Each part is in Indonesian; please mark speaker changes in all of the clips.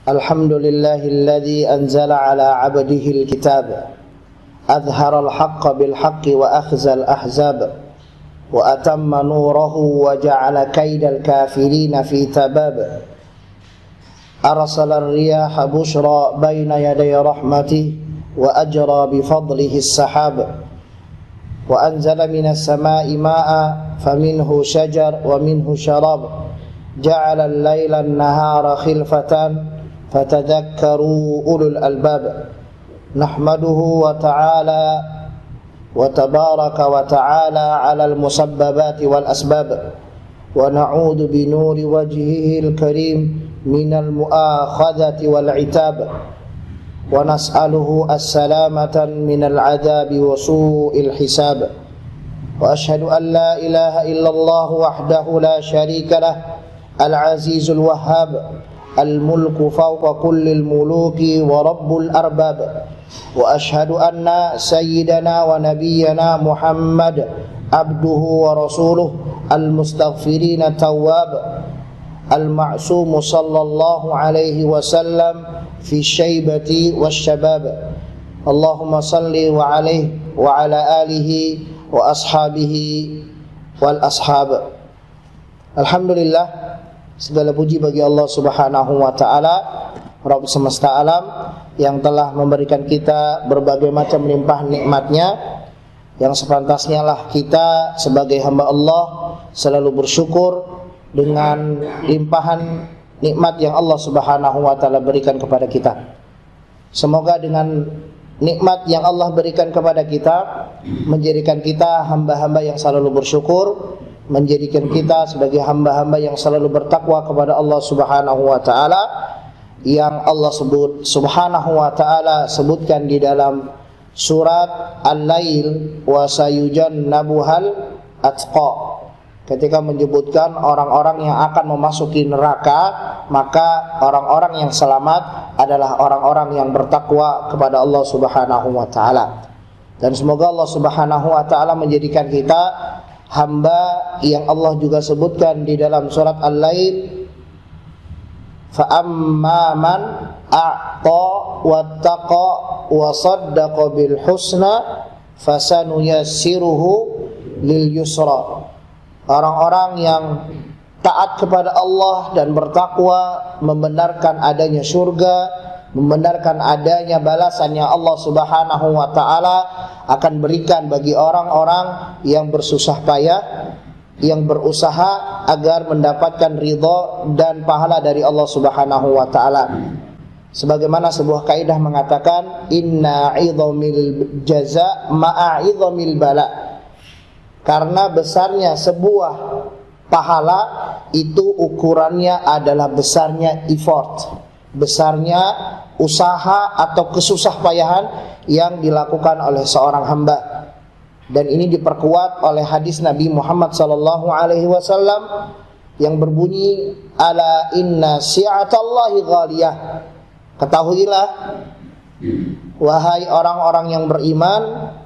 Speaker 1: Alhamdulillahilladzi anzala ala 'abdihi al-kitab adhara al-haqqa bil-haqqi wa akhza al-ahzab wa atamma nurahu wa ja'ala kaidal kafirina fi tabab arsala ar-riyaha bushra baina yaday rahmatihi wa ajra bi fadlihi as-sahab wa anzala minas samaa'i maa'a faminhu shajar wa minhu sharab ja'ala al-laila an-nahara khilfatan fatadhakkaru ulul albab nahmaduhu wa ta'ala wa tabaraka wa ta'ala 'alal musabbabati wal asbab wa na'udzu bi nuri wajhihi al-karim minal mu'akhadhati wal 'itab wa nas'aluhu as-salamata minal 'adzabi wa su'il hisab wa ashhadu an la ilaha illallah wahdahu la syarika lah al-'azizul wahhab al-mulku fawqa kullil muluki wa rabbul arbab wa ashhadu anna sayyidana wa nabiyyana Muhammad abduhu wa rasuluh al-mustaghfirina tawwab al-ma'sumu sallallahu alaihi wasallam fi syaibati wasyabab Allahumma salli wa alaihi wa ala alihi wa ashabihi wal ashab. Alhamdulillah, segala puji bagi Allah Subhanahu wa ta'ala, Rabb semesta alam, yang telah memberikan kita berbagai macam limpah nikmatnya, yang sepantasnya lah kita sebagai hamba Allah selalu bersyukur dengan limpahan nikmat yang Allah Subhanahu wa ta'ala berikan kepada kita. Semoga dengan nikmat yang Allah berikan kepada kita menjadikan kita hamba-hamba yang selalu bersyukur, menjadikan kita sebagai hamba-hamba yang selalu bertakwa kepada Allah Subhanahu wa ta'ala, yang Allah sebut Subhanahu wa ta'ala sebutkan di dalam surat Al-Lail, wa sayujannabuhal atqa, ketika menyebutkan orang-orang yang akan memasuki neraka, maka orang-orang yang selamat adalah orang-orang yang bertakwa kepada Allah Subhanahu wa ta'ala. Dan semoga Allah Subhanahu wa ta'ala menjadikan kita hamba yang Allah juga sebutkan di dalam surat Al-Lail, fa amma man a'ta wattaqa wa saddaqa bil husna fasanuyassiruhu lil yusra. Orang-orang yang taat kepada Allah dan bertakwa, membenarkan adanya surga, membenarkan adanya balasannya Allah Subhanahu wa ta'ala akan berikan bagi orang-orang yang bersusah payah, yang berusaha agar mendapatkan ridha dan pahala dari Allah Subhanahu wa ta'ala. Sebagaimana sebuah kaidah mengatakan, inna 'idhamil jaza ma'a 'idhamil bala. Karena besarnya sebuah pahala itu ukurannya adalah besarnya effort, besarnya usaha atau kesusahpayahan yang dilakukan oleh seorang hamba. Dan ini diperkuat oleh hadis Nabi Muhammad sallallahu alaihi wasallam yang berbunyi, ala inna si'atallahi ghaliyah. Ketahuilah wahai orang-orang yang beriman,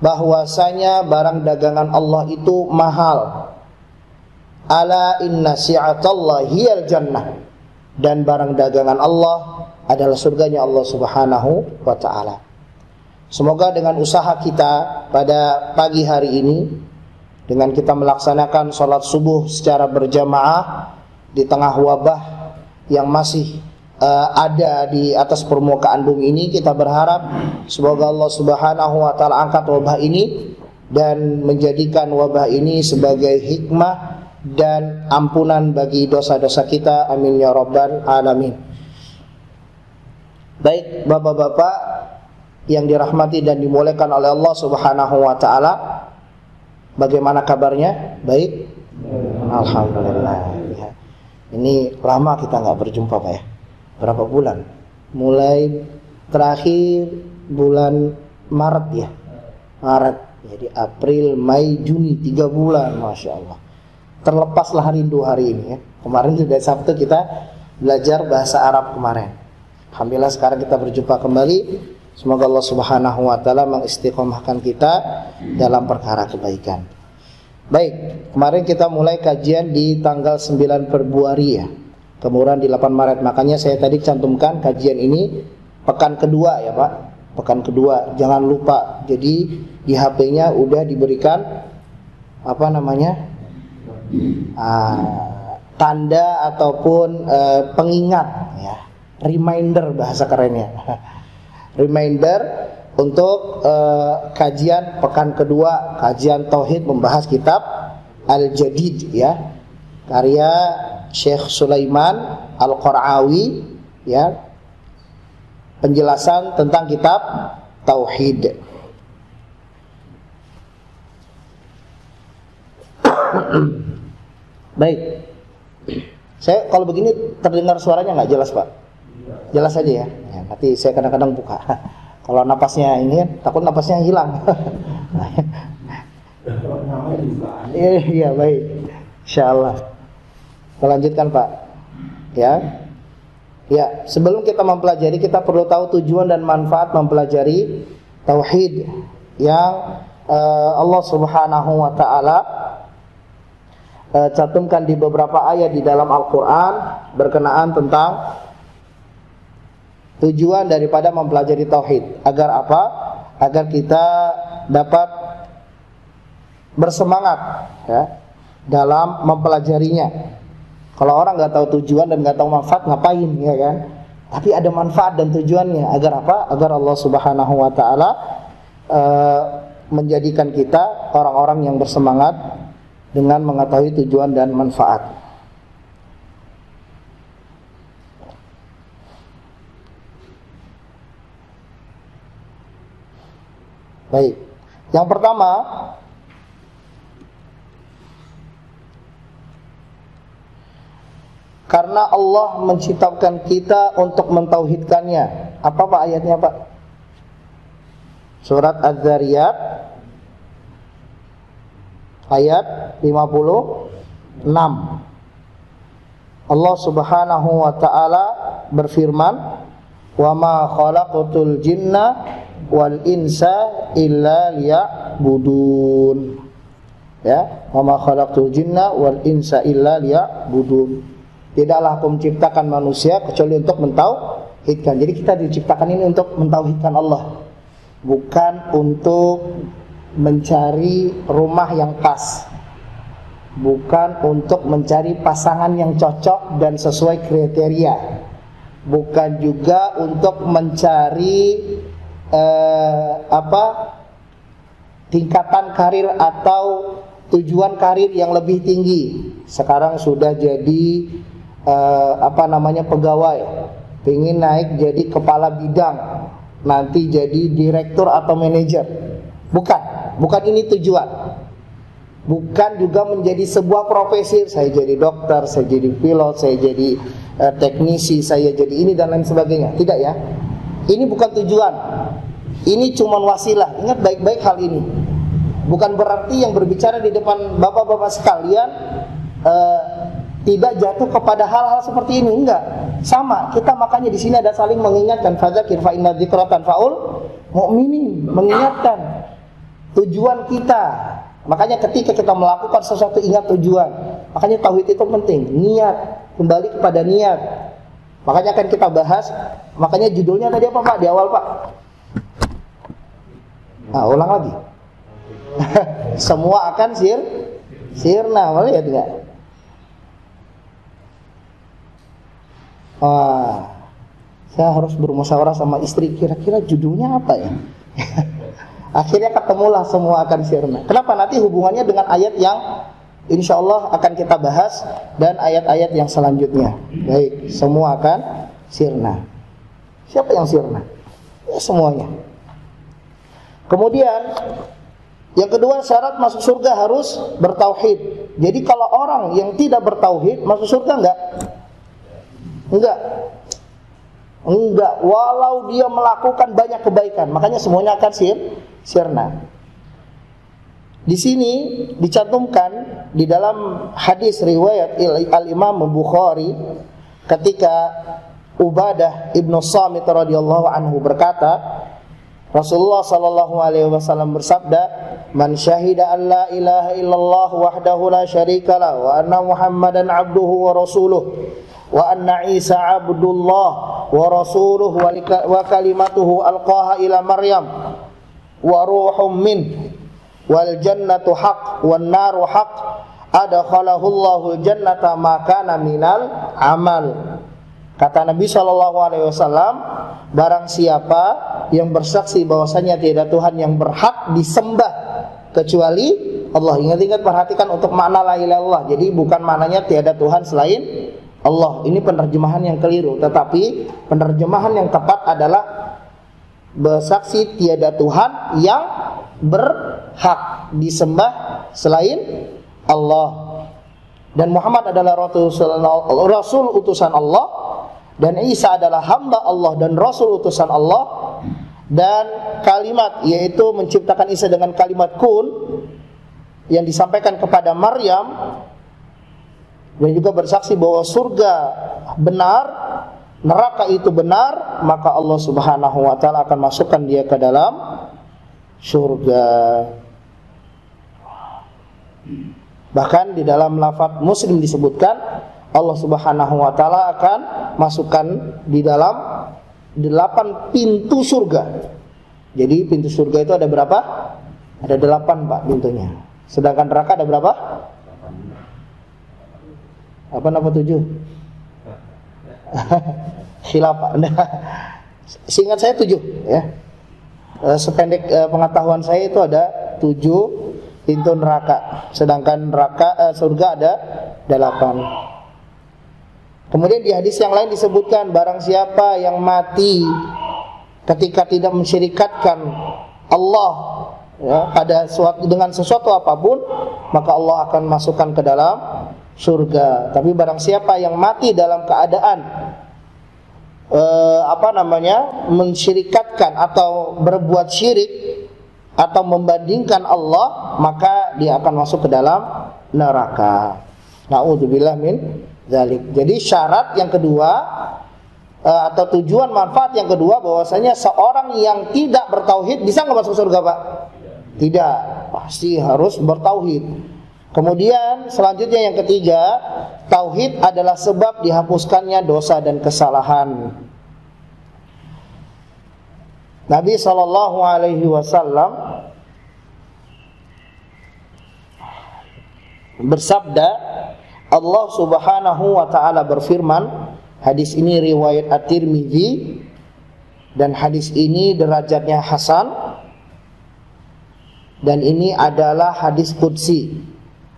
Speaker 1: bahwasanya barang dagangan Allah itu mahal. Ala inna si'atallahi al jannah, dan barang dagangan Allah adalah surganya Allah Subhanahu wa ta'ala. Semoga dengan usaha kita pada pagi hari ini, dengan kita melaksanakan sholat subuh secara berjamaah di tengah wabah yang masih ada di atas permukaan bumi ini, kita berharap semoga Allah Subhanahu wa ta'ala angkat wabah ini dan menjadikan wabah ini sebagai hikmah dan ampunan bagi dosa-dosa kita. Amin ya rabbal alamin. Baik bapak-bapak yang dirahmati dan dimuliakan oleh Allah Subhanahu wa ta'ala, bagaimana kabarnya? Baik? Alhamdulillah ya. Ini lama kita nggak berjumpa Pak ya. Berapa bulan? Mulai terakhir bulan Maret ya. Maret, jadi April, Mei, Juni, 3 bulan, Masya Allah. Terlepaslah rindu hari ini ya. Kemarin juga Sabtu kita belajar bahasa Arab kemarin. Alhamdulillah sekarang kita berjumpa kembali. Semoga Allah Subhanahu wa ta'ala mengistiqomahkan kita dalam perkara kebaikan. Baik, kemarin kita mulai kajian di tanggal 9 Februari ya. Kemudian di 8 Maret. Makanya saya tadi cantumkan kajian ini pekan kedua ya Pak. Pekan kedua. Jangan lupa. Jadi di HP-nya udah diberikan apa namanya? Tanda ataupun pengingat ya. Reminder bahasa kerennya. Reminder untuk kajian pekan kedua, kajian tauhid membahas kitab Al-Jadid ya. Karya Syekh Sulaiman Al-Qara'awi ya, penjelasan tentang kitab tauhid. Baik. Saya kalau begini terdengar suaranya nggak jelas Pak? Jelas aja ya. Nanti saya kadang-kadang buka. Kalau napasnya ini takut napasnya hilang. Iya baik. Insyaallah. Kita lanjutkan Pak. Ya. Ya, sebelum kita mempelajari kita perlu tahu tujuan dan manfaat mempelajari tauhid yang Allah Subhanahu wa taala cantumkan di beberapa ayat di dalam Al-Qur'an berkenaan tentang tujuan daripada mempelajari tauhid. Agar apa? Agar kita dapat bersemangat ya dalam mempelajarinya. Kalau orang nggak tahu tujuan dan nggak tahu manfaat ngapain ya kan? Tapi ada manfaat dan tujuannya. Agar apa? Agar Allah Subhanahu wa taala menjadikan kita orang-orang yang bersemangat dengan mengetahui tujuan dan manfaat. Baik. Yang pertama, karena Allah menciptakan kita untuk mentauhidkannya. Apa Pak ayatnya Pak? Surat Az-Zariyat ayat 56. Allah Subhanahu wa taala berfirman, "Wa ma khalaqatul jinna wal insa illa liya'budun." Ya, "Wa ma khalaqatul jinna wal insa illa liya'budun." Tidaklah aku menciptakan manusia kecuali untuk mentauhidkan. Jadi kita diciptakan ini untuk mentauhidkan Allah, bukan untuk mencari rumah yang pas, bukan untuk mencari pasangan yang cocok dan sesuai kriteria, bukan juga untuk mencari tingkatan karir atau tujuan karir yang lebih tinggi. Sekarang sudah jadi pegawai, pengen naik jadi kepala bidang, nanti jadi direktur atau manajer. Bukan ini tujuan. Bukan juga menjadi sebuah profesi, saya jadi dokter, saya jadi pilot, saya jadi teknisi, saya jadi ini dan lain sebagainya. Tidak ya. Ini bukan tujuan. Ini cuma wasilah. Ingat baik-baik hal ini. Bukan berarti yang berbicara di depan bapak-bapak sekalian tidak jatuh kepada hal-hal seperti ini. Enggak. Sama. Kita makanya di sini ada saling mengingatkan. Fadzakir fa inna dzikra tanfa'ul mu'minin. Mengingatkan tujuan kita. Makanya ketika kita melakukan sesuatu ingat tujuan. Makanya tauhid itu penting. Niat. Kembali kepada niat. Makanya akan kita bahas. Makanya judulnya tadi apa Pak? Di awal Pak. Nah, ulang lagi. Semua akan sirna, boleh ya tidak? Saya harus bermusyawarah sama istri, kira-kira judulnya apa ya? Akhirnya ketemulah semua akan sirna. Kenapa? Nanti hubungannya dengan ayat yang insya Allah akan kita bahas dan ayat-ayat yang selanjutnya. Baik, semua akan sirna. Siapa yang sirna? Ya, semuanya. Kemudian yang kedua, syarat masuk surga harus bertauhid. Jadi kalau orang yang tidak bertauhid masuk surga enggak? Enggak, walau dia melakukan banyak kebaikan, makanya semuanya akan sirna. Di sini dicantumkan di dalam hadis riwayat Al-Imam Bukhari ketika Ubadah ibnu Samit radhiyallahu anhu berkata, Rasulullah sallallahu alaihi wasallam bersabda, "Man syahida an la ilaha illallah wahdahu la syarika lah wa anna Muhammadan abduhu wa rasuluh wa anna Isa abdullah wa rasuluhu wa kalimatuhu alqaha ila Maryam wa ruhum min wal jannatu haqq wan naru haqq adkhalahu Allahul jannata ma kana minal amal. Kata Nabi SAW, barang siapa yang bersaksi bahwasanya tiada Tuhan yang berhak disembah kecuali Allah. Ingat-ingat, perhatikan untuk makna la ilaha illallah. Jadi bukan maknanya tiada Tuhan selain Allah. Ini penerjemahan yang keliru. Tetapi penerjemahan yang tepat adalah bersaksi tiada Tuhan yang berhak disembah selain Allah. Dan Muhammad adalah Rasul utusan Allah, dan Isa adalah hamba Allah dan Rasul utusan Allah. Dan kalimat, yaitu menciptakan Isa dengan kalimat kun yang disampaikan kepada Maryam, dan juga bersaksi bahwa surga benar, neraka itu benar, maka Allah Subhanahu wa ta'ala akan masukkan dia ke dalam surga. Bahkan di dalam lafaz Muslim disebutkan Allah Subhanahu wa ta'ala akan masukkan di dalam 8 pintu surga. Jadi pintu surga itu ada berapa? Ada 8 Pak pintunya. Sedangkan neraka ada berapa? 8 apa 7? Khilaf Pak. Seingat saya 7 ya. Sependek pengetahuan saya itu ada 7 pintu neraka, sedangkan surga ada 8. Kemudian di hadis yang lain disebutkan, barang siapa yang mati ketika tidak mensyirikatkan Allah ya, dengan sesuatu apapun, maka Allah akan masukkan ke dalam surga. Tapi barang siapa yang mati dalam keadaan mensyirikatkan atau berbuat syirik atau membandingkan Allah, maka dia akan masuk ke dalam neraka. Na'udzubillah min dzalik. Jadi syarat yang kedua atau tujuan manfaat yang kedua, bahwasanya seorang yang tidak bertauhid bisa nggak masuk surga Pak? Tidak, pasti harus bertauhid. Kemudian selanjutnya yang ketiga, tauhid adalah sebab dihapuskannya dosa dan kesalahan. Nabi SAW bersabda, Allah Subhanahu wa ta'ala berfirman, hadis ini riwayat At-Tirmidzi dan hadis ini derajatnya hasan, dan ini adalah hadis qudsi.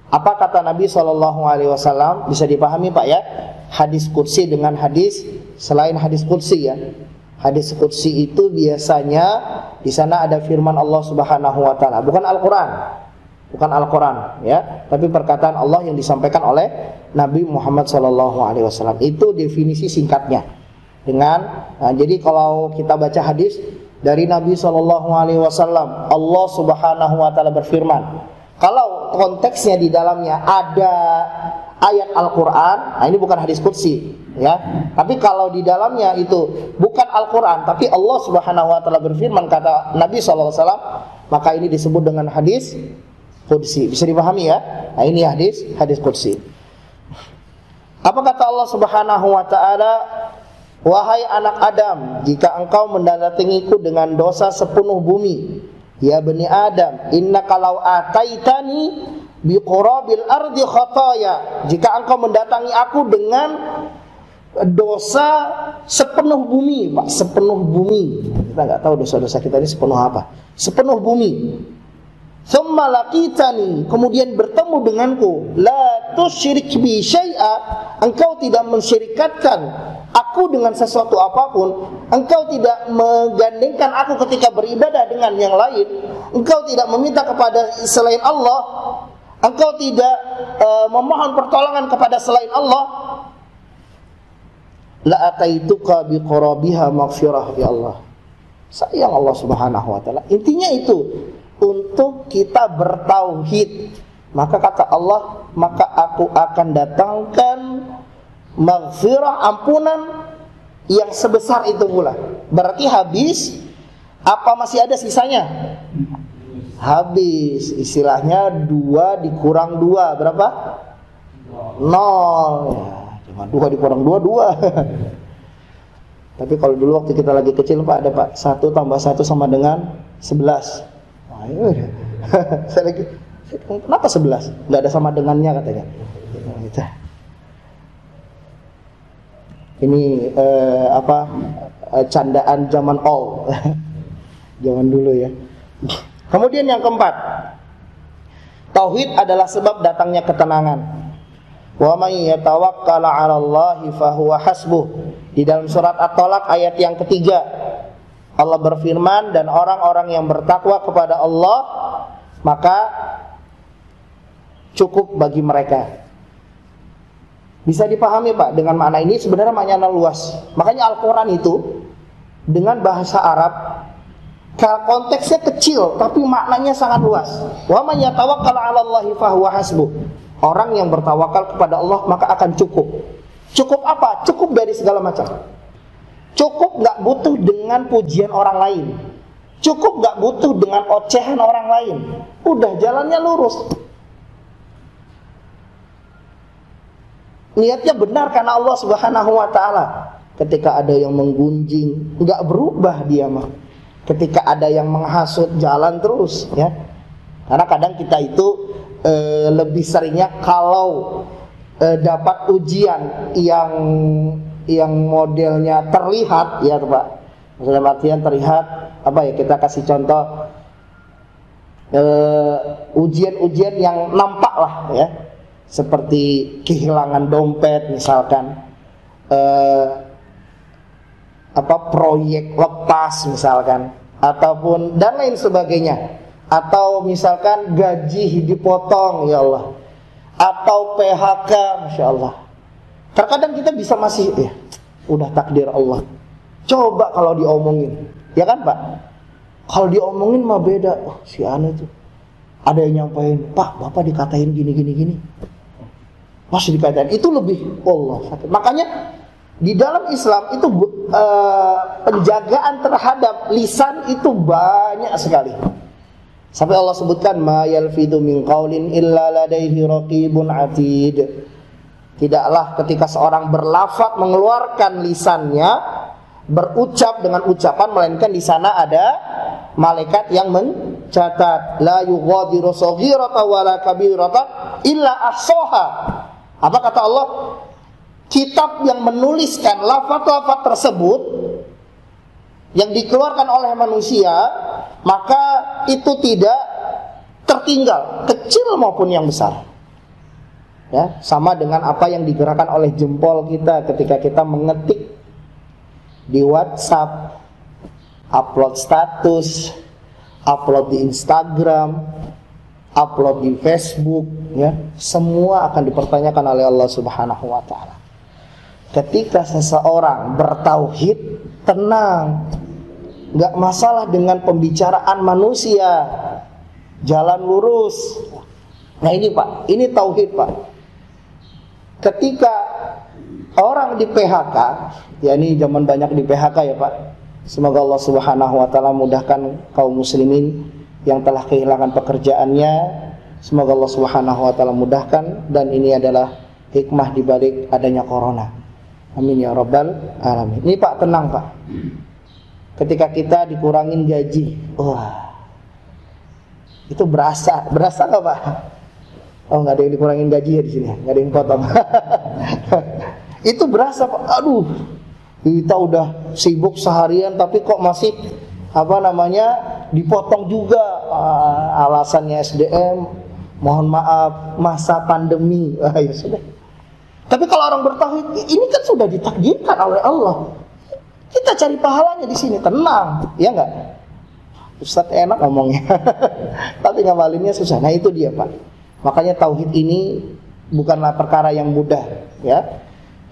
Speaker 1: Apa kata Nabi SAW? Bisa dipahami Pak ya, hadis qudsi dengan hadis selain hadis qudsi ya. Hadis qudsi itu biasanya di sana ada firman Allah Subhanahu wa ta'ala, bukan Al-Qur'an. Bukan Al-Qur'an ya, tapi perkataan Allah yang disampaikan oleh Nabi Muhammad SAW. Itu definisi singkatnya. Jadi kalau kita baca hadis dari Nabi SAW, Allah Subhanahu wa ta'ala berfirman. Kalau konteksnya di dalamnya ada ayat Al-Qur'an, ini bukan hadis qudsi ya. Tapi kalau di dalamnya itu bukan Al-Qur'an, tapi Allah Subhanahu wa ta'ala berfirman, kata Nabi SAW, maka ini disebut dengan hadis qudsi. Bisa dipahami ya? Nah, ini hadis qudsi. Apa kata Allah Subhanahu wa ta'ala? Wahai anak Adam, jika engkau mendatangiku dengan dosa sepenuh bumi, ya bani Adam, innaka law ataitani biqurabil ardi khataya, jika engkau mendatangi aku dengan dosa sepenuh bumi, Pak, sepenuh bumi. Kita nggak tahu dosa-dosa kita ini sepenuh apa. Sepenuh bumi. Tsumma laqitani, kemudian bertemu denganku, la tusyrik bi syai'a, engkau tidak mensyirikatkan aku dengan sesuatu apapun, engkau tidak menggandengkan aku ketika beribadah dengan yang lain, engkau tidak meminta kepada selain Allah, engkau tidak memohon pertolongan kepada selain Allah, la ataituka biqurabiha maghfirah, ya Allah. Sayang Allah Subhanahu wa ta'ala. Intinya itu, untuk kita bertauhid. Maka kata Allah, maka aku akan datangkan maghfirah, ampunan yang sebesar itu pula. Berarti habis, apa masih ada sisanya? Habis. Istilahnya 2 dikurang 2 berapa? 0 ya. Dengan 2 dikurang 2, 2. Tapi kalau dulu waktu kita lagi kecil Pak, ada Pak, 1 tambah 1 sama dengan 11. Wah, ya. Saya lagi, kenapa 11? Nggak ada sama dengannya katanya. Gitu. Ini candaan zaman old. Zaman dulu ya. Kemudian yang keempat, tauhid adalah sebab datangnya ketenangan. Wa may yatawakkal 'ala Allahi fahuwa hasbuh. Di dalam surat At-Talaq ayat yang ketiga, Allah berfirman, dan orang-orang yang bertakwa kepada Allah maka cukup bagi mereka. Bisa dipahami Pak dengan makna ini, sebenarnya maknanya luas. Makanya Al-Quran itu dengan bahasa Arab konteksnya kecil tapi maknanya sangat luas. Wa may yatawakkal 'ala Allahi fahuwa hasbuh. Orang yang bertawakal kepada Allah maka akan cukup. Cukup apa? Cukup dari segala macam. Cukup gak butuh dengan pujian orang lain. Cukup gak butuh dengan ocehan orang lain. Udah jalannya lurus. Niatnya benar karena Allah Subhanahu wa ta'ala. Ketika ada yang menggunjing, gak berubah dia mah. Ketika ada yang menghasut, jalan terus ya. Karena kadang kita itu lebih seringnya kalau dapat ujian yang modelnya terlihat ya Pak. Dalam artian terlihat apa ya, kita kasih contoh ujian-ujian yang nampak lah ya, seperti kehilangan dompet misalkan, proyek lepas misalkan, ataupun dan lain sebagainya, atau misalkan gaji dipotong ya Allah, atau PHK, Masya Allah. Terkadang kita bisa masih ya, udah takdir Allah. Coba kalau diomongin, ya kan Pak? Kalau diomongin mah beda. Oh, si Anu tuh ada yang nyampein, Pak, Bapak dikatain gini. Masih dikatain, itu lebih Allah sakit. Makanya di dalam Islam itu penjagaan terhadap lisan itu banyak sekali. Sampai Allah sebutkan ma yalfidu min qaulin illa ladaihi raqibun atid. Tidaklah ketika seorang berlafaz mengeluarkan lisannya, berucap dengan ucapan, melainkan di sana ada malaikat yang mencatat. La yughadiru shaghiratan wala kabiratan illa ahsaha. Apa kata Allah? Kitab yang menuliskan lafaz-lafaz tersebut yang dikeluarkan oleh manusia, maka itu tidak tertinggal, kecil maupun yang besar. Ya, sama dengan apa yang digerakkan oleh jempol kita ketika kita mengetik di WhatsApp, upload status, upload di Instagram, upload di Facebook, ya, semua akan dipertanyakan oleh Allah Subhanahu wa taala. Ketika seseorang bertauhid, tenang, nggak masalah dengan pembicaraan manusia, jalan lurus. Nah ini Pak, ini tauhid Pak. Ketika orang di PHK, ya ini zaman banyak di PHK ya Pak. Semoga Allah Subhanahu wa taala mudahkan kaum muslimin yang telah kehilangan pekerjaannya. Semoga Allah Subhanahu wa taala mudahkan, dan ini adalah hikmah di balik adanya corona. Amin ya rabbal alamin. Ini Pak, tenang Pak. Ketika kita dikurangin gaji, wah, itu berasa nggak Pak? Oh, nggak ada yang dikurangin gaji ya di sini, nggak ada yang potong. Itu berasa Pak. Aduh, kita udah sibuk seharian, tapi kok masih dipotong juga. Alasannya SDM, mohon maaf, masa pandemi. Ya sudah. Tapi kalau orang bertauhid, ini kan sudah ditakdirkan oleh Allah. Kita cari pahalanya di sini, tenang, ya enggak? Ustaz enak ngomongnya, tapi ngamalinnya susah. Nah itu dia Pak. Makanya tauhid ini bukanlah perkara yang mudah, ya.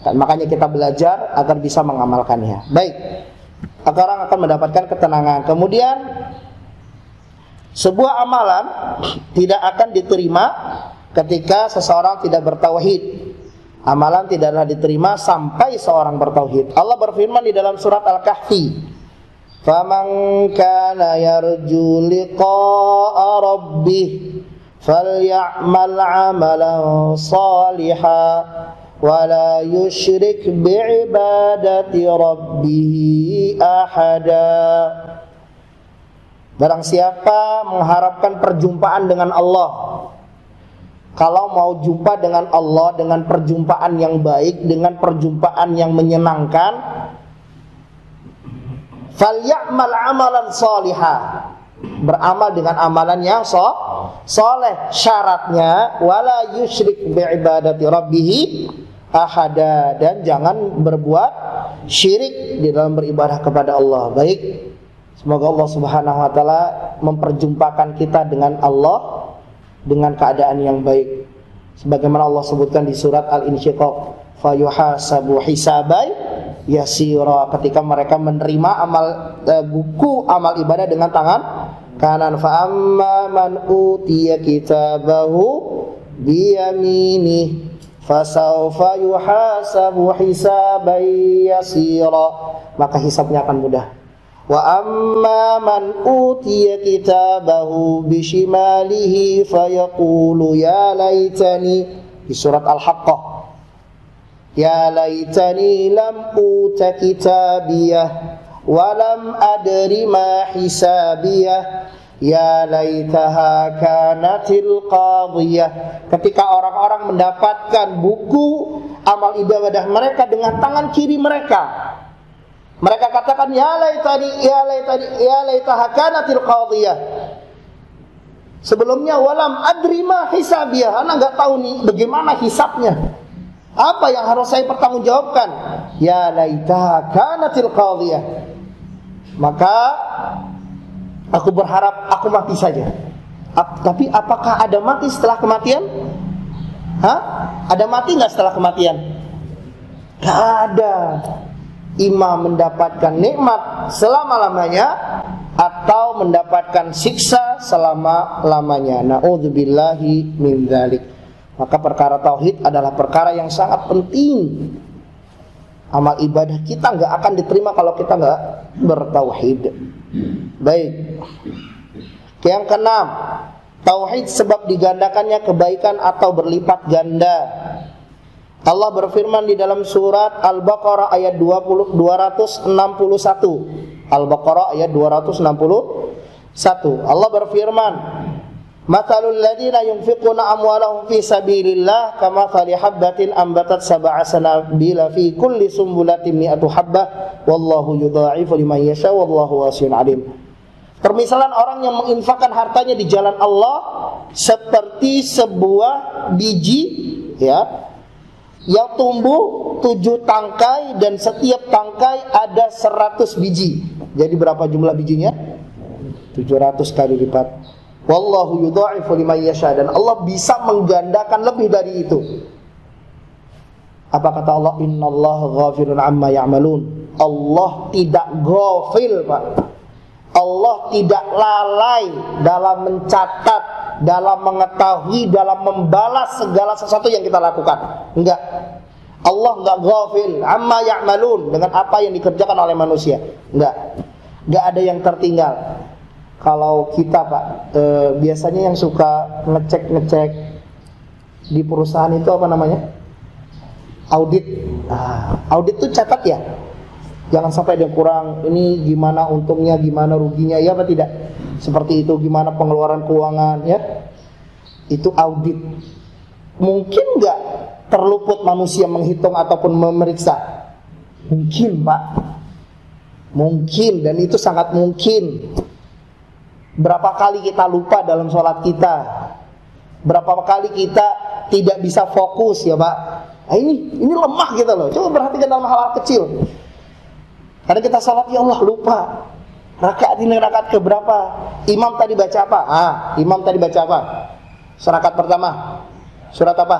Speaker 1: Dan makanya kita belajar agar bisa mengamalkannya. Baik, orang akan mendapatkan ketenangan. Kemudian sebuah amalan tidak akan diterima ketika seseorang tidak bertauhid. Amalan tidaklah diterima sampai seorang bertauhid. Allah berfirman di dalam surat Al-Kahfi, "Faman kana yarju liqa'a rabbih falyamal 'amalan shalihan ولا يشرك بعبادة ربه أحدا. Barang siapa mengharapkan perjumpaan dengan Allah, kalau mau jumpa dengan Allah dengan perjumpaan yang baik, dengan perjumpaan yang menyenangkan, falyamal amalan salihah, beramal dengan amalan yang soleh. Syaratnya wala yusyrik bi'ibadati rabbih ahada, dan jangan berbuat syirik di dalam beribadah kepada Allah. Baik, semoga Allah Subhanahu wa taala memperjumpakan kita dengan Allah dengan keadaan yang baik. Sebagaimana Allah sebutkan di surat Al-Insyiqaq, fayuhasabu hisabai yasira, ketika mereka menerima buku amal ibadah dengan tangan kanan. Fa amma man utiya kitabahu biyaminih fasawfa yuhasabu hisaban yasira, maka hisabnya akan mudah. Wa amma man utiya kitabahu bishimalihi fayaqulu ya laitani, di surat Al-Haqqah, ya laitani lam uta kitabiyah wa lam adri ma hisabiyah ya laitaha kanatil qadiyah. Ketika orang-orang mendapatkan buku amal ibadah mereka dengan tangan kiri mereka, mereka katakan ya laitani ya laitani ya laitaha kanatil qadiyah. Sebelumnya walam adri ma hisabiyah, ana enggak tahu nih bagaimana hisabnya, apa yang harus saya pertanggungjawabkan. Ya laitaha kanatil qadiyah, maka aku berharap aku mati saja. Tapi apakah ada mati setelah kematian? Ada mati nggak setelah kematian? Gak ada. Imam mendapatkan nikmat selama-lamanya atau mendapatkan siksa selama-lamanya. Na'udzubillahi min dzalik. Maka perkara tauhid adalah perkara yang sangat penting. Amal ibadah kita nggak akan diterima kalau kita nggak bertauhid. Baik. Yang keenam, tauhid sebab digandakannya kebaikan atau berlipat ganda. Allah berfirman di dalam surat Al-Baqarah ayat 261. Al-Baqarah ayat 261. Allah berfirman, Mathalul ladzina yunfiquna amwalahum fi sabilillah kamathali habbatin ambatat sab'a sanabila fi kulli sumbulatin mi'atu habbah wallahu yudha'ifu liman yasha wallahu wasi'un 'alim. Permisalan orang yang menginfakkan hartanya di jalan Allah seperti sebuah biji, ya, yang tumbuh 7 tangkai dan setiap tangkai ada 100 biji. Jadi berapa jumlah bijinya? 700 kali lipat. Wallahu yudha'ifu liman yasha, dan Allah bisa menggandakan lebih dari itu. Apa kata Allah? Innallaha ghafilun amma ya'malun. Allah tidak ghafil, Pak. Allah tidak lalai dalam mencatat, dalam mengetahui, dalam membalas segala sesuatu yang kita lakukan. Enggak. Allah enggak ghafil amma ya'malun, dengan apa yang dikerjakan oleh manusia. Enggak ada yang tertinggal. Kalau kita, Pak, biasanya yang suka ngecek di perusahaan itu apa namanya? Audit. Audit itu catat ya. Jangan sampai ada kurang, ini gimana untungnya, gimana ruginya, ya apa tidak? Seperti itu, gimana pengeluaran keuangan, ya? Itu audit. Mungkin nggak terluput manusia menghitung ataupun memeriksa? Mungkin, Pak. Mungkin, dan itu sangat mungkin. Berapa kali kita lupa dalam sholat kita? Berapa kali kita tidak bisa fokus, ya Pak? Ini lemah kita loh. Coba perhatikan dalam hal-hal kecil. Karena kita sholat, ya Allah, lupa. Rakaat ini rakaat keberapa? Imam tadi baca apa? Imam tadi baca apa? Rakaat pertama. Surat apa?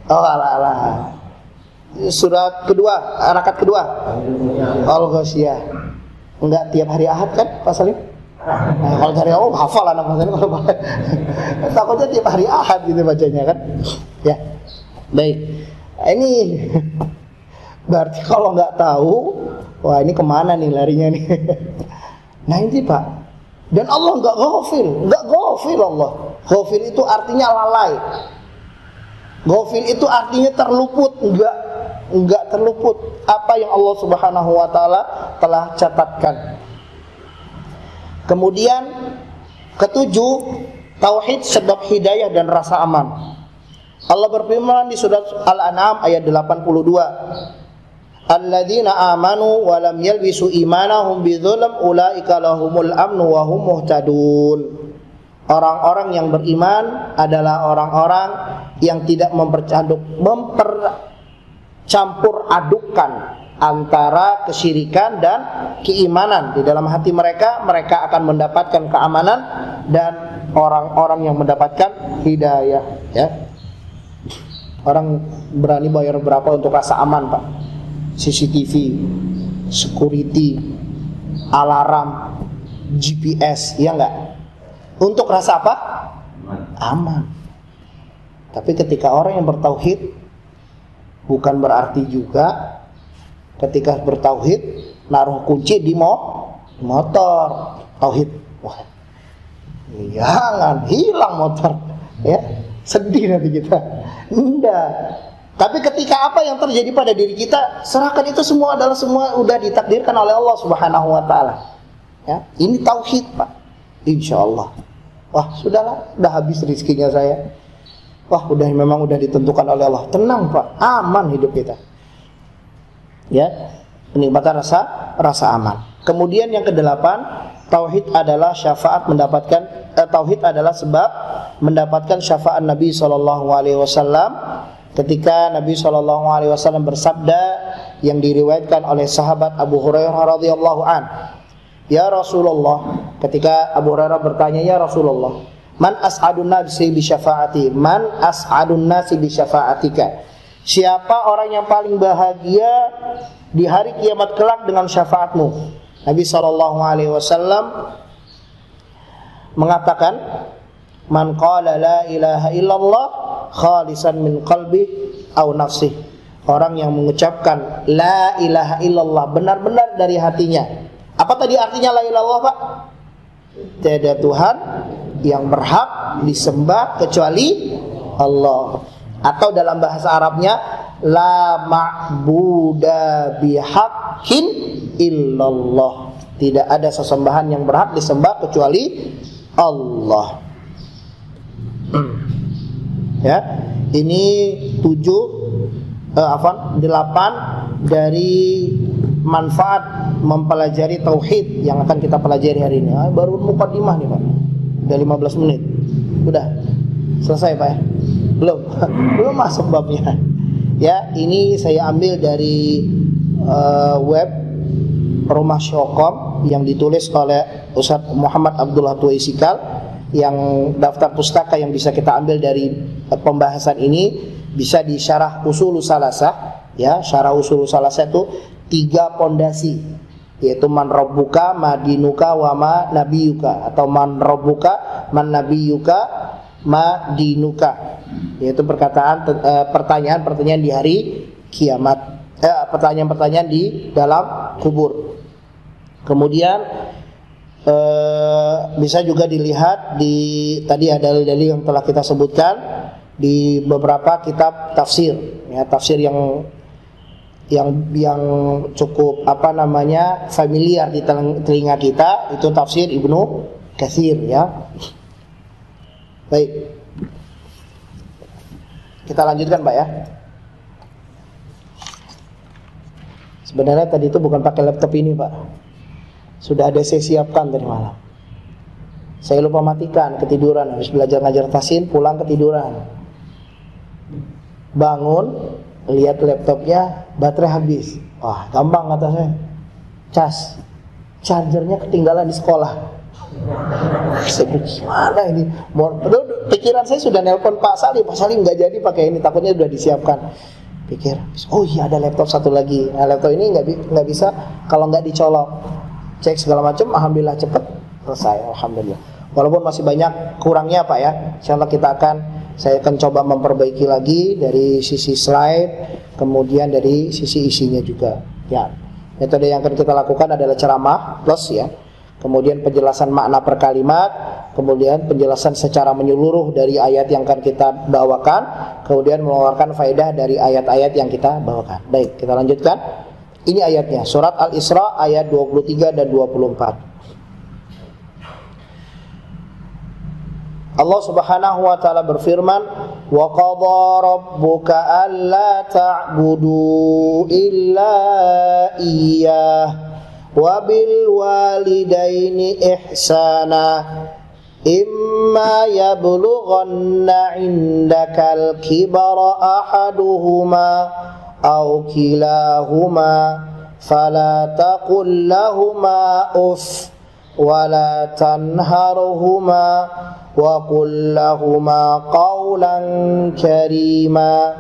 Speaker 1: Oh, alah. Surat kedua, rakaat kedua. Al-Ghasyiyah. Enggak tiap hari Ahad kan, Pak Salim? Nah, kalau dari hafal anak Pak Salim kalau takutnya tiap hari Ahad gitu bacanya kan. Ya. Baik. Ini berarti kalau nggak tahu, wah ini kemana nih larinya nih? Nah ini Pak. Dan Allah nggak ghafil Allah. Ghafil itu artinya lalai. Ghafil itu artinya terluput, enggak terluput apa yang Allah Subhanahu wa taala telah catatkan. Kemudian ketujuh, tauhid sebab hidayah dan rasa aman. Allah berfirman di surat Al-An'am ayat 82, alladzina amanu wa lam yalbisu imanahum bidzulm ulaika lahumul amnu wa hum muhtadun. Orang-orang yang beriman adalah orang-orang yang tidak mempercampur adukan antara kesyirikan dan keimanan di dalam hati mereka. Mereka akan mendapatkan keamanan dan orang-orang yang mendapatkan hidayah, ya. Orang berani bayar berapa untuk rasa aman, Pak? CCTV, security, alarm, GPS, ya enggak? Untuk rasa apa? Aman. Tapi ketika orang yang bertauhid, bukan berarti juga ketika bertauhid naruh kunci di motor. Tauhid, wah, jangan hilang motor, ya, sedih nanti kita. Enggak. Tapi ketika apa yang terjadi pada diri kita, serahkan itu semua adalah semua udah ditakdirkan oleh Allah Subhanahu wa taala. Ya, ini tauhid, Pak. Insyaallah. Wah, sudahlah, udah habis rezekinya saya. Wah, memang udah ditentukan oleh Allah. Tenang, Pak. Aman hidup kita. Ya, penikmatan rasa aman. Kemudian yang kedelapan, tauhid adalah syafaat tauhid adalah sebab mendapatkan syafaat Nabi SAW ketika Nabi SAW bersabda yang diriwayatkan oleh sahabat Abu Hurairah radhiyallahu an. Ya Rasulullah, ketika Abu Hurairah bertanya, ya Rasulullah, man as'adun nasi bi syafaati, man as'adun nasi bi syafaatika, siapa orang yang paling bahagia di hari kiamat kelak dengan syafaatmu? Nabi SAW mengatakan, man qala la ilaha illallah khalisan min qalbi aw nafsih, orang yang mengucapkan la ilaha illallah benar-benar dari hatinya. Apa tadi artinya la ilaha illallah, Pak? Tiada Tuhan yang berhak disembah kecuali Allah. Atau dalam bahasa Arabnya, la ma'buda bihaqqin illallah, tidak ada sesembahan yang berhak disembah kecuali Allah. Ya, ini 8 dari manfaat mempelajari tauhid yang akan kita pelajari hari ini. Baru mukaddimah nih, Pak. Udah 15 menit. Udah selesai, Pak, ya? Belum masuk babnya. Ya, ini saya ambil dari web Rumah Syokom yang ditulis oleh Ustaz Muhammad Abdullah Tuwaisikal. Yang daftar pustaka yang bisa kita ambil dari pembahasan ini bisa di Syarah Ushulus Salasah, ya. Syarah Ushulus Salasah itu 3 pondasi, yaitu man rabbuka, ma dinuka, wa ma nabiyuka, atau man rabbuka, man nabiyuka, ma dinuka, yaitu pertanyaan-pertanyaan di hari kiamat, pertanyaan-pertanyaan di dalam kubur. Kemudian bisa juga dilihat tadi ada dalil yang telah kita sebutkan di beberapa kitab tafsir, ya, tafsir yang cukup familiar di telinga kita, itu tafsir Ibnu Katsir, ya. Baik, kita lanjutkan, Pak, ya. Sebenarnya tadi itu bukan pakai laptop ini, Pak. Sudah ada saya siapkan tadi malam. Saya lupa matikan, ketiduran. Habis belajar ngajar tasin, pulang ketiduran. Bangun, lihat laptopnya, baterai habis. Wah, gampang kata saya. Chargernya ketinggalan di sekolah. Saya pikir, gimana ini? Pikiran saya sudah nelpon Pak Salim nggak jadi pakai ini, takutnya sudah disiapkan. Pikir, oh iya ada laptop satu lagi. Nah, laptop ini nggak bisa kalau nggak dicolok. Cek segala macam, alhamdulillah cepet selesai, alhamdulillah. Walaupun masih banyak kurangnya, Pak, ya. Insyaallah saya akan coba memperbaiki lagi dari sisi slide, kemudian dari sisi isinya juga. Ya, metode yang akan kita lakukan adalah ceramah plus, ya. Kemudian penjelasan makna per kalimat, kemudian penjelasan secara menyeluruh dari ayat yang akan kita bawakan, kemudian mengeluarkan faedah dari ayat-ayat yang kita bawakan. Baik, kita lanjutkan. Ini ayatnya, surat Al-Isra ayat 23 dan 24. Allah Subhanahu wa taala berfirman, "Wa qadha rabbuka alla ta'budu illa iyyah wa bil walidaini ihsana imma yablughanna 'indakal kibara ahaduhuma aw kilahuma fala taqul lahumā uff wa la tanharhumā wa qul lahumā qawlan karīmā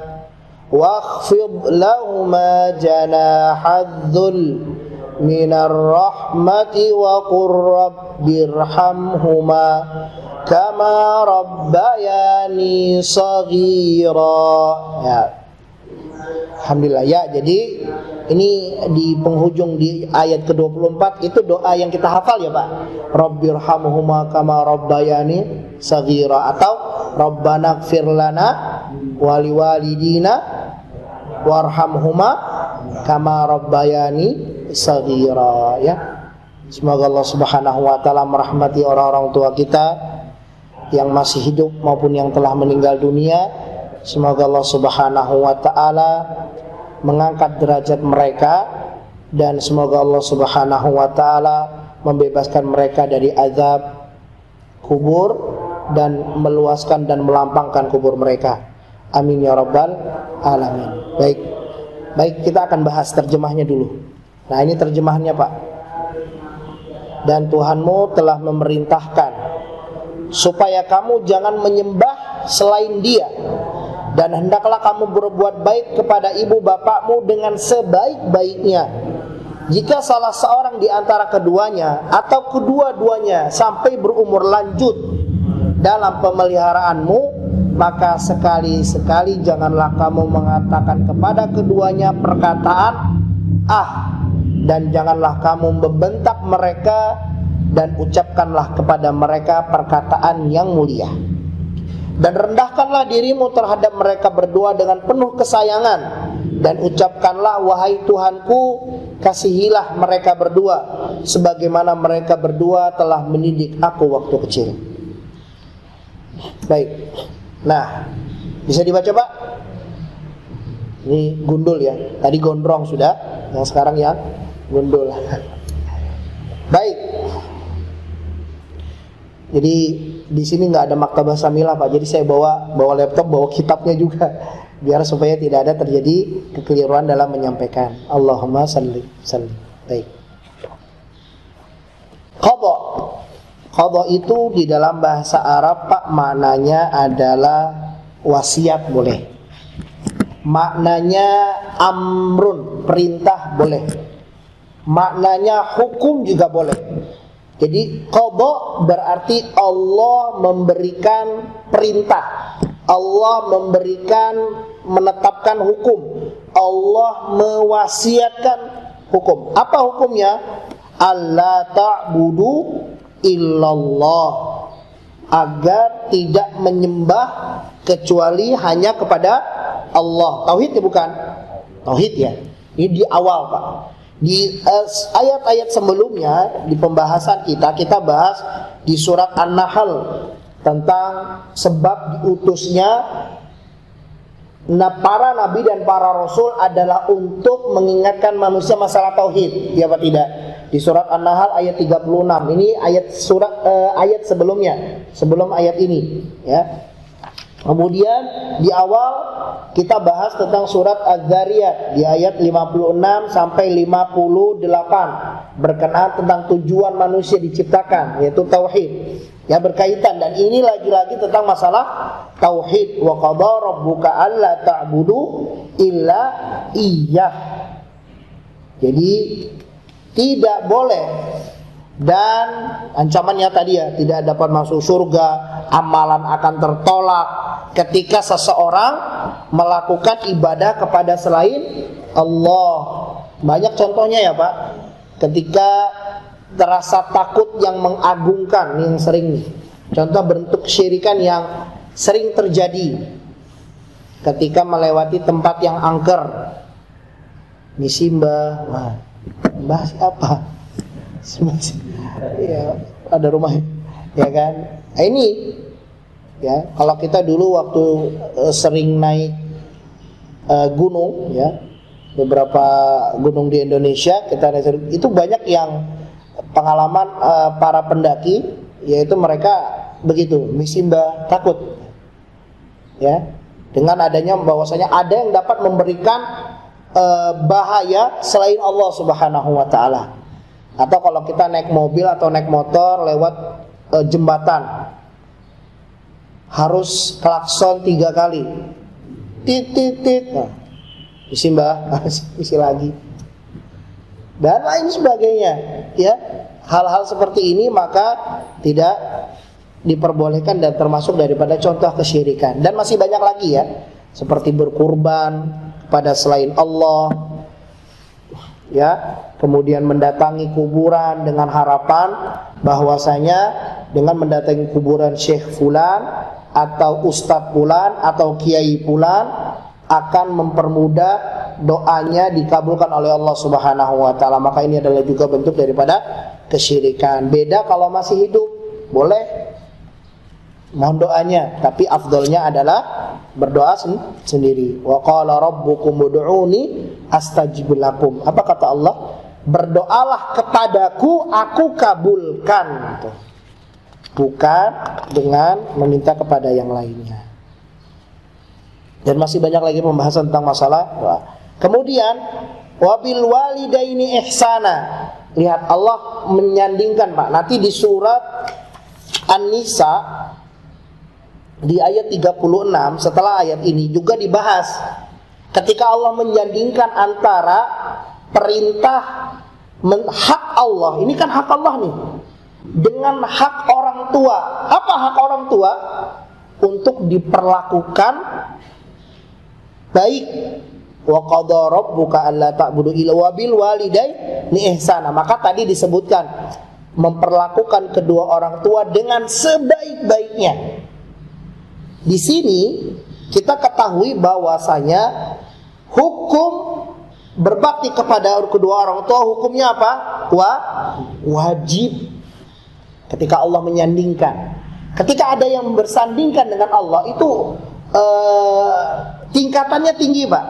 Speaker 1: wakhfid lahumā janāhadh-dhull minar rahmati wa qur rabbirhamhumā kama rabbayani shaghīrā." Ya. Alhamdulillah ya. Jadi ini di penghujung di ayat ke-24 itu doa yang kita hafal ya Pak. Rabbirhamhuma kama rabbayani shaghira, atau Rabbana ighfir lana wa liwalidina warhamhuma kama rabbayani shaghira ya. Semoga Allah Subhanahu wa taala merahmati orang-orang tua kita yang masih hidup maupun yang telah meninggal dunia. Semoga Allah Subhanahu wa taala mengangkat derajat mereka, dan semoga Allah Subhanahu wa taala membebaskan mereka dari azab kubur dan meluaskan dan melampangkan kubur mereka. Amin ya rabbal alamin. Baik, kita akan bahas terjemahnya dulu. Nah, ini terjemahannya Pak. Dan Tuhanmu telah memerintahkan supaya kamu jangan menyembah selain Dia, dan hendaklah kamu berbuat baik kepada ibu bapakmu dengan sebaik-baiknya. Jika salah seorang di antara keduanya atau kedua-duanya sampai berumur lanjut dalam pemeliharaanmu, maka sekali-sekali janganlah kamu mengatakan kepada keduanya perkataan "ah", dan janganlah kamu membentak mereka, dan ucapkanlah kepada mereka perkataan yang mulia. Dan rendahkanlah dirimu terhadap mereka berdua dengan penuh kesayangan, dan ucapkanlah, "Wahai Tuhanku, kasihilah mereka berdua sebagaimana mereka berdua telah mendidik aku waktu kecil." Baik. Nah, bisa dibaca Pak? Ini gundul ya. Tadi gondrong sudah, yang sekarang yang gundul. Baik. Jadi di sini nggak ada maktabah samilah Pak. Jadi saya bawa laptop, bawa kitabnya juga, biar supaya tidak ada terjadi kekeliruan dalam menyampaikan. Allahumma salli. Baik. Qadha. Qadha itu di dalam bahasa Arab Pak, maknanya adalah wasiat boleh. Maknanya amrun, perintah boleh. Maknanya hukum juga boleh. Jadi qadha berarti Allah memberikan perintah, Allah menetapkan hukum, Allah mewasiatkan hukum. Apa hukumnya? Alla ta'budu illallah, agar tidak menyembah kecuali hanya kepada Allah. Tauhid ya bukan? Tauhid ya. Ini di awal Pak. Di ayat-ayat sebelumnya di pembahasan kita bahas di surat An-Nahl tentang sebab diutusnya para nabi dan para rasul adalah untuk mengingatkan manusia masalah tauhid, ya apa tidak? Di surat An-Nahl ayat 36. Ini ayat sebelumnya, sebelum ayat ini, ya. Kemudian di awal kita bahas tentang surat Az-Zariyat di ayat 56 sampai 58 berkenaan tentang tujuan manusia diciptakan, yaitu tauhid. Ya, berkaitan, dan ini lagi-lagi tentang masalah tauhid. Wa qadha rabbuka alla ta'budu illa iyyah. Jadi tidak boleh, dan ancamannya tadi ya, tidak dapat masuk surga, amalan akan tertolak ketika seseorang melakukan ibadah kepada selain Allah. Banyak contohnya ya Pak. Ketika terasa takut yang mengagungkan, ini yang sering nih, Contoh bentuk kesyirikan yang sering terjadi ketika melewati tempat yang angker. Misi mbah siapa? Ya, ada rumah, ya kan? Nah, ini, ya, kalau kita dulu waktu sering naik gunung, ya, beberapa gunung di Indonesia kita naik, itu banyak yang pengalaman para pendaki, yaitu mereka begitu, misi mbah takut, ya, dengan adanya bahwasanya ada yang dapat memberikan bahaya selain Allah Subhanahu wa ta'ala. Atau kalau kita naik mobil atau naik motor lewat jembatan, harus klakson 3 kali, tit tit tit, nah, isi mbah, isi lagi, dan lain sebagainya, ya. Hal-hal seperti ini maka tidak diperbolehkan dan termasuk daripada contoh kesyirikan. Dan masih banyak lagi, ya, seperti berkurban pada selain Allah, ya, kemudian mendatangi kuburan dengan harapan bahwasanya dengan mendatangi kuburan Syekh Fulan atau Ustadz Fulan atau Kiai Fulan akan mempermudah doanya dikabulkan oleh Allah Subhanahu wa ta'ala. Maka ini adalah juga bentuk daripada kesyirikan. Beda kalau masih hidup, boleh mohon doanya, tapi afdolnya adalah berdoa sendiri. Wa qala rabbukum ud'uni astajib lakum. Apa kata Allah? Berdoalah kepadaku, aku kabulkan. Bukan dengan meminta kepada yang lainnya. Dan masih banyak lagi pembahasan tentang masalah doa. Kemudian wabil walidaini ihsana. Lihat, Allah menyandingkan, Pak. Nanti di surat An-Nisa di ayat 36 setelah ayat ini juga dibahas. Ketika Allah menyandingkan antara perintah hak Allah, ini kan hak Allah nih, dengan hak orang tua. Apa hak orang tua? Untuk diperlakukan baik. Wa qadha rabbuka alla ta'budu illa wa bil walidaini ihsana. Maka tadi disebutkan memperlakukan kedua orang tua dengan sebaik-baiknya. Di sini kita ketahui bahwasanya hukum berbakti kepada kedua orang tua hukumnya apa? Wajib. Ketika Allah menyandingkan, ketika ada yang bersandingkan dengan Allah, itu tingkatannya tinggi, Pak.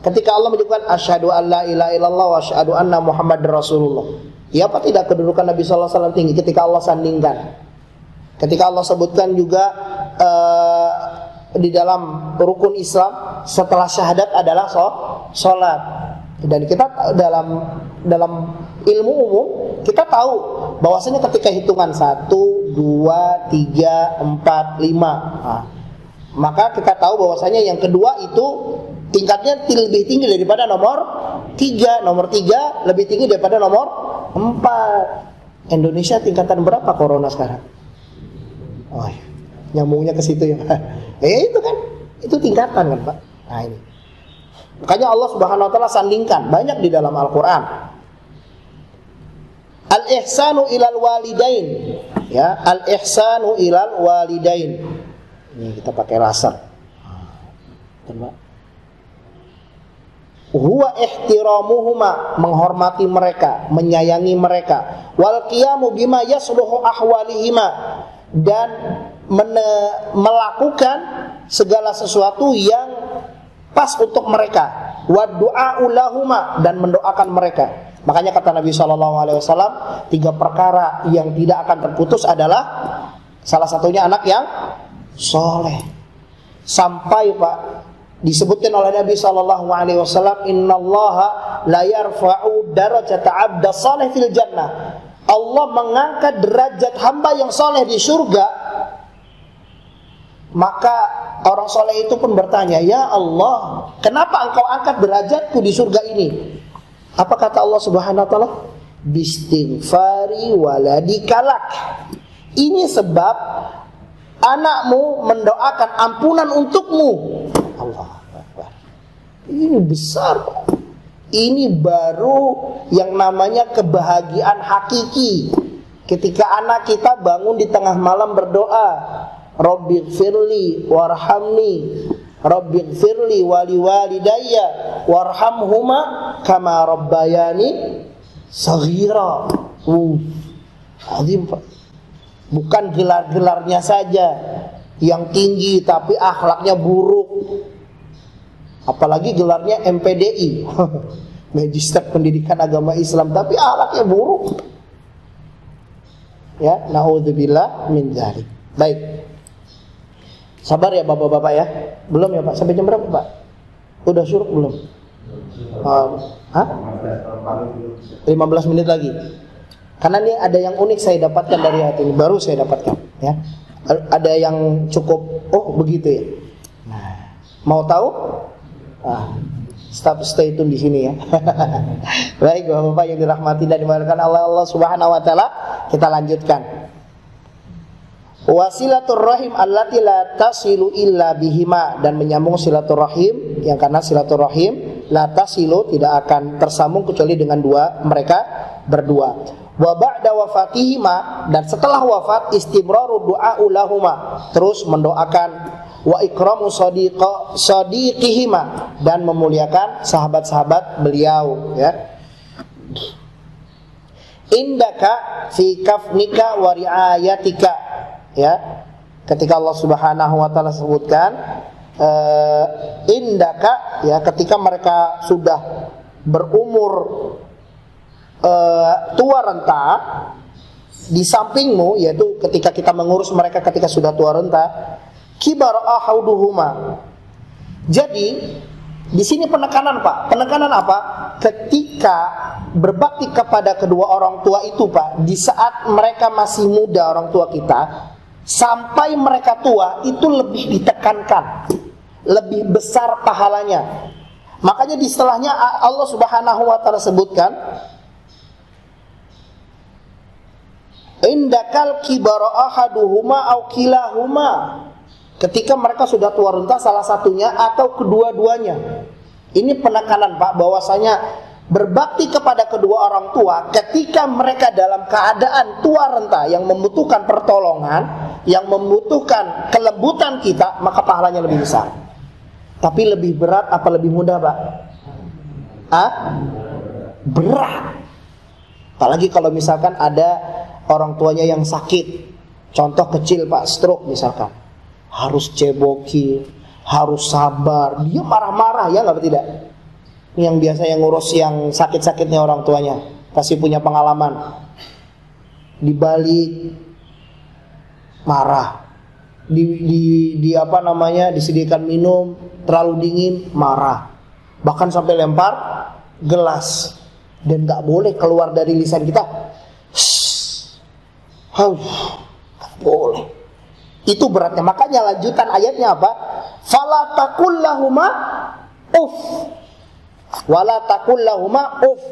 Speaker 1: Ketika Allah menyebutkan asyhadu an la ilaha illallah wa asyhadu anna muhammadar rasulullah, ya apa tidak kedudukan Nabi sallallahu alaihi wasallam tinggi ketika Allah sandingkan. Ketika Allah sebutkan juga di dalam rukun Islam setelah syahadat adalah sholat. Dan kita dalam ilmu umum kita tahu bahwasanya ketika hitungan 1, 2, 3, 4, 5, maka kita tahu bahwasanya yang kedua itu tingkatnya lebih tinggi daripada nomor 3. Nomor 3 lebih tinggi daripada nomor 4. Indonesia tingkatan berapa corona sekarang? Oh, nyambungnya ke situ ya, Pak. Itu kan, itu tingkatan kan, Pak. Nah ini, makanya Allah Subhanahu Wa Taala sandingkan banyak di dalam Al-Quran. Al-ihsanu ilal walidain, ya, al-ihsanu ilal walidain. Ini kita pakai laser. Huwa ihtiramuhuma, menghormati mereka, menyayangi mereka. Wal qiyamu bima yasluhu ahwalihima, dan melakukan segala sesuatu yang pas untuk mereka. Wa du'a'u lahuma, dan mendoakan mereka. Makanya kata Nabi SAW, 3 perkara yang tidak akan terputus adalah salah satunya anak yang soleh. Sampai, Pak, disebutkan oleh Nabi SAW, innallaha la yarfa'u darajata 'abda salih fil jannah. Allah mengangkat derajat hamba yang soleh di surga. Maka orang soleh itu pun bertanya, ya Allah, kenapa engkau angkat derajatku di surga ini? Apa kata Allah Subhanahu Wa Taala? Bistighfari waladikalak. Ini sebab anakmu mendoakan ampunan untukmu. Allah Akbar. Ini besar, Pak. Ini baru yang namanya kebahagiaan hakiki. Ketika anak kita bangun di tengah malam berdoa, Rabbighfirli warhamni, Rabbighfirli wali walidayya warhamhuma kama rabbayani saghira. Azim, Pak. Bukan gelar-gelarnya saja yang tinggi tapi akhlaknya buruk. Apalagi gelarnya MPDI, Magister Pendidikan Agama Islam, tapi akhlaknya buruk. Ya, naudzubillah min dzalik. Baik. Sabar ya Bapak-bapak ya. Belum ya Pak? Sampai jam berapa Pak? Udah syuruk belum? 15 menit lagi. Karena ini ada yang unik saya dapatkan dari hati ini, baru saya dapatkan ya. Ada yang cukup, oh begitu ya. Nah, mau tahu? Stay tune di sini ya. Baik Bapak-bapak yang dirahmati dan dimuliakan Allah Subhanahu wa taala, kita lanjutkan. Wasilaturrahim allati la tasilu illa bihima, dan menyambung silaturrahim yang karena silaturrahim la tasilu tidak akan tersambung kecuali dengan mereka berdua. Wa ba'da wafatihima, dan setelah wafat istimraru du'a'u lahuma, terus mendoakan, wa ikramu sadiqihima, dan memuliakan sahabat-sahabat beliau ya. Indaka fi kafnika wa riayatika ya. Ketika Allah Subhanahu wa taala sebutkan indaka ya, ketika mereka sudah berumur tua renta di sampingmu, yaitu ketika kita mengurus mereka ketika sudah tua renta, kibar ahauduhuma. Jadi di sini penekanan Pak. Penekanan apa? Ketika berbakti kepada kedua orang tua itu Pak, di saat mereka masih muda orang tua kita, sampai mereka tua itu lebih ditekankan, lebih besar pahalanya. Makanya di setelahnya Allah Subhanahu wa taala sebutkan indakal kibara ahaduhuma au kilahuma. Ketika mereka sudah tua renta salah satunya atau kedua-duanya. Ini penekanan Pak, bahwasanya berbakti kepada kedua orang tua ketika mereka dalam keadaan tua renta yang membutuhkan pertolongan, yang membutuhkan kelembutan kita, maka pahalanya lebih besar. Tapi lebih berat apa lebih mudah Pak? Berat. Apalagi kalau misalkan ada orang tuanya yang sakit. Contoh kecil Pak, stroke misalkan. Harus ceboki, harus sabar. Dia marah-marah ya nggak tidak? Yang biasa yang ngurus yang sakit-sakitnya orang tuanya pasti punya pengalaman. Dibalik marah, di apa namanya, disediakan minum terlalu dingin marah, bahkan sampai lempar gelas. Dan nggak boleh keluar dari lisan kita, nggak boleh. Itu beratnya. Makanya lanjutan ayatnya apa? Fala taqul lahuma uff. Wala taqul lahuma uff.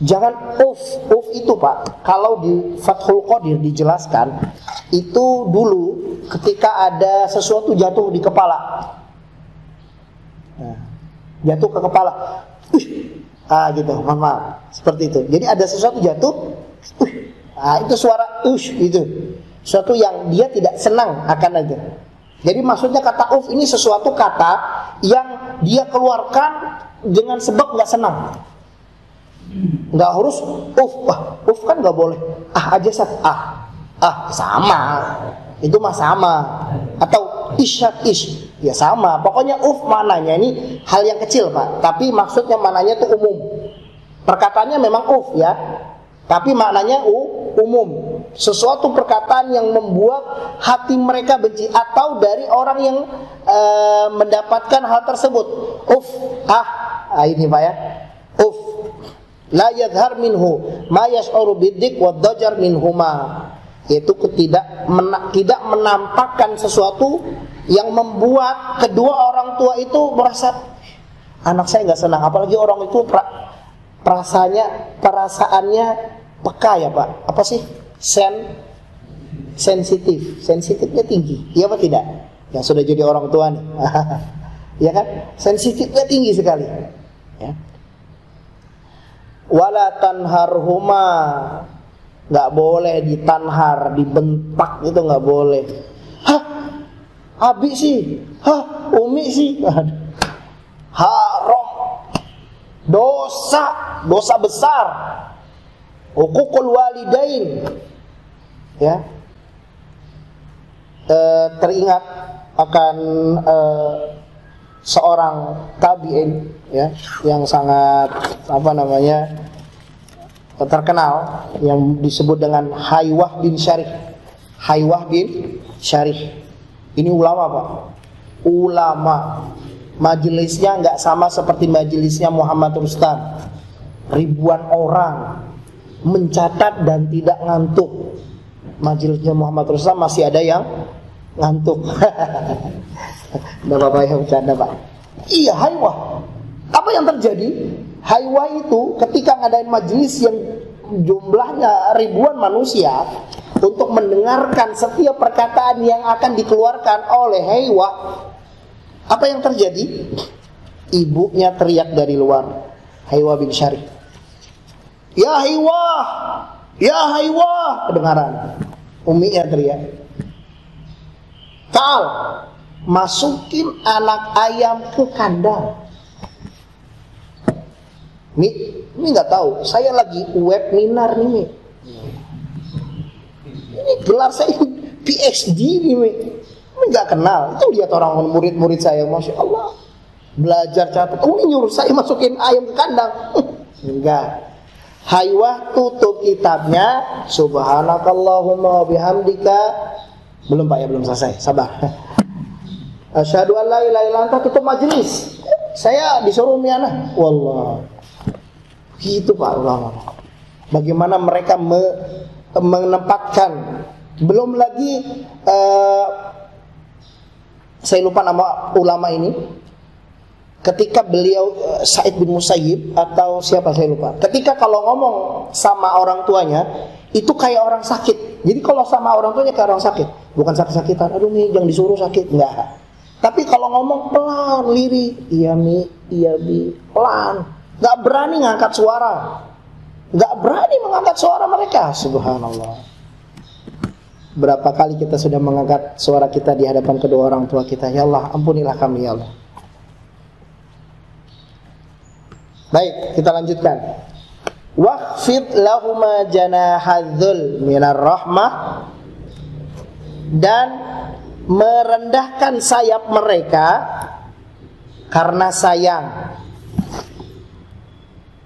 Speaker 1: Jangan uff. Uff itu Pak, kalau di Fathul Qadir dijelaskan, itu dulu ketika ada sesuatu jatuh di kepala. Nah, jatuh ke kepala. Gitu, mama. Seperti itu. Jadi ada sesuatu jatuh. Itu suara itu. Suatu yang dia tidak senang akan itu. Jadi maksudnya kata uf ini sesuatu kata yang dia keluarkan dengan sebab nggak senang. Nggak harus uf kan nggak boleh. Aja sama. Itu mah sama. Atau ish ya sama. Pokoknya uf mananya ini hal yang kecil Pak. Tapi maksudnya mananya itu umum. Perkataannya memang uf ya. Tapi maknanya umum. Sesuatu perkataan yang membuat hati mereka benci, atau dari orang yang mendapatkan hal tersebut. Ini Pak ya. La yadhar minhu ma yash'uru biddik wa dajar minhuma. Yaitu tidak menampakkan sesuatu yang membuat kedua orang tua itu merasa anak saya nggak senang. Apalagi orang itu perasaannya peka ya Pak. Apa sih? Sensitifnya tinggi. Iya apa tidak? Yang sudah jadi orang tua nih. Ya kan? Sensitifnya tinggi sekali. Ya. Wala tanharhuma nggak boleh ditanhar, dibentak, itu nggak boleh. Hah, abi sih, hah, umi sih, haram, dosa besar, hukukul walidain. Ya, teringat akan seorang tabi'in, ya, yang sangat terkenal, yang disebut dengan Haywah bin Syarih. Haywah bin Syarih ini ulama, Pak. Ulama. Majelisnya nggak sama seperti majelisnya Muhammad Rustam. Ribuan orang mencatat dan tidak ngantuk. Majelisnya Muhammad Rustam masih ada yang ngantuk. Udah Bapak yang bercanda, Pak. Iya, Haywah. Apa yang terjadi? Haywah itu ketika ngadain majelis yang jumlahnya ribuan manusia untuk mendengarkan setiap perkataan yang akan dikeluarkan oleh Haywah, apa yang terjadi? Ibunya teriak dari luar, Haywah bin Syarih, "Ya Haywah, ya Haywah!" Kedengaran. Uminya teriak, "Kal, masukin anak ayam ke kandang." Ini nggak tahu, saya lagi webinar nih, Mi. Ini gelar saya PhD nih, Mi. Ini nggak kenal. Itu lihat orang murid-murid saya, Masya Allah, belajar catat. Oh, ini nyuruh saya masukin ayam ke kandang. Enggak. Haywah tutup kitabnya, Subhanakallahumma bihamdika. Belum, Pak, ya, belum selesai. Sabar. Asyhadu an la ilaha illa anta, tutup majelis. Saya disuruh mianah. Wallah. Gitu, Pak, ulama. Bagaimana mereka menempatkan. Belum lagi saya lupa nama ulama ini. Ketika beliau Sa'id bin Musayyib atau siapa saya lupa. Ketika kalau ngomong sama orang tuanya itu kayak orang sakit. Jadi kalau sama orang tuanya kayak orang sakit. Bukan sakit-sakitan, aduh Mi, jangan disuruh sakit, enggak. Tapi kalau ngomong pelan, lirih, iya Mi, iya Bi, pelan. Gak berani ngangkat suara, gak berani mengangkat suara mereka. Subhanallah. Berapa kali kita sudah mengangkat suara kita di hadapan kedua orang tua kita. Ya Allah, ampunilah kami, ya Allah. Baik, kita lanjutkan. Waqfid lahuma janahadzul minar rahmah, dan merendahkan sayap mereka karena sayang.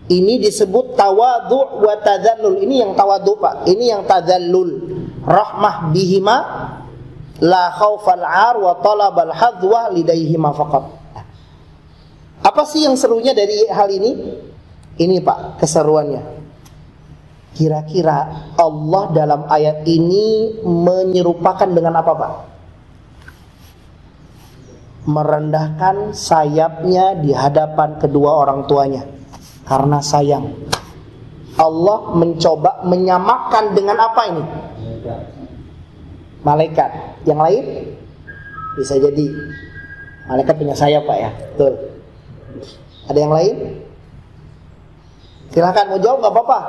Speaker 1: Ini disebut tawadhu' wa tadzallul. Ini yang tawadhu', Pak. Ini yang tadzallul. Rahmah bihima la khaufal 'ar wa talabal hadwa lidaihima faqat. Apa sih yang serunya dari hal ini? Ini, Pak, keseruannya. Kira-kira Allah dalam ayat ini menyerupakan dengan apa, Pak? Merendahkan sayapnya di hadapan kedua orang tuanya karena sayang. Allah mencoba menyamakan dengan apa ini? Malaikat. Yang lain bisa jadi malaikat punya sayap, Pak, ya. Betul. Ada yang lain? Silahkan mau jawab, nggak apa-apa.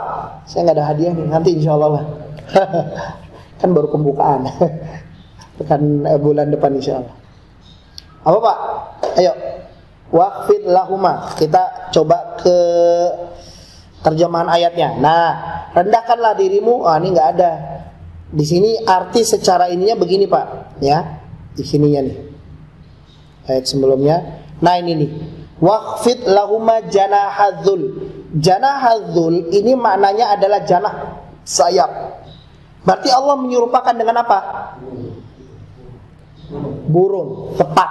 Speaker 1: Saya nggak ada hadiah nih, nanti insya Allah lah. Kan baru pembukaan. Kan bulan depan insya Allah. Apa, Pak? Ayo. Waqfid lahuma. Kita coba ke terjemahan ayatnya. Nah, rendahkanlah dirimu. Ini nggak ada. Di sini arti secara ininya begini, Pak. Ya, di sininya nih. Ayat sebelumnya. Nah, ini nih. Waqfid lahuma janahadzul. Janahadzul ini maknanya adalah janah, sayap. Berarti Allah menyerupakan dengan apa? Burung, tepat.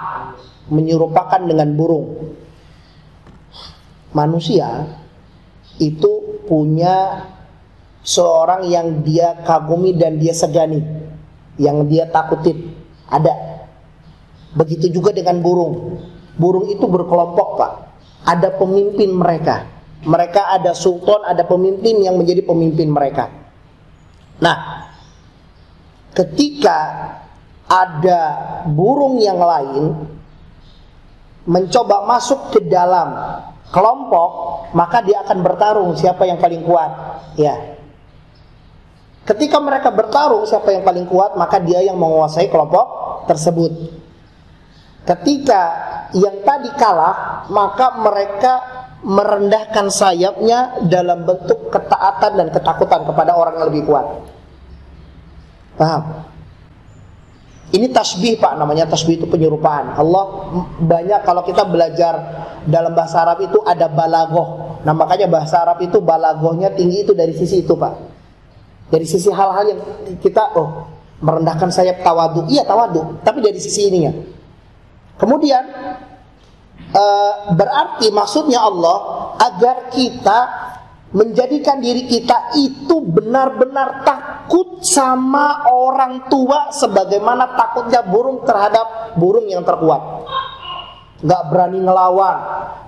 Speaker 1: Menyerupakan dengan burung. Manusia itu punya seorang yang dia kagumi dan dia segani, yang dia takutin. Ada. Begitu juga dengan burung. Burung itu berkelompok, Pak. Ada pemimpin mereka. Mereka ada sultan, ada pemimpin yang menjadi pemimpin mereka. Nah, ketika ada burung yang lain mencoba masuk ke dalam kelompok, maka dia akan bertarung siapa yang paling kuat. Ya. Ketika mereka bertarung siapa yang paling kuat, maka dia yang menguasai kelompok tersebut. Ketika yang tadi kalah, maka mereka merendahkan sayapnya dalam bentuk ketaatan dan ketakutan kepada orang yang lebih kuat. Paham? Ini tasbih Pak, namanya tasbih itu penyerupaan. Allah banyak, kalau kita belajar dalam bahasa Arab itu ada balaghah. Nah makanya bahasa Arab itu balaghahnya tinggi itu dari sisi itu Pak. Dari sisi hal-hal yang kita merendahkan sayap, tawadu. Iya tawadu, tapi dari sisi ininya. Kemudian berarti maksudnya Allah agar kita menjadikan diri kita itu benar-benar takut sama orang tua sebagaimana takutnya burung terhadap burung yang terkuat. Gak berani ngelawan,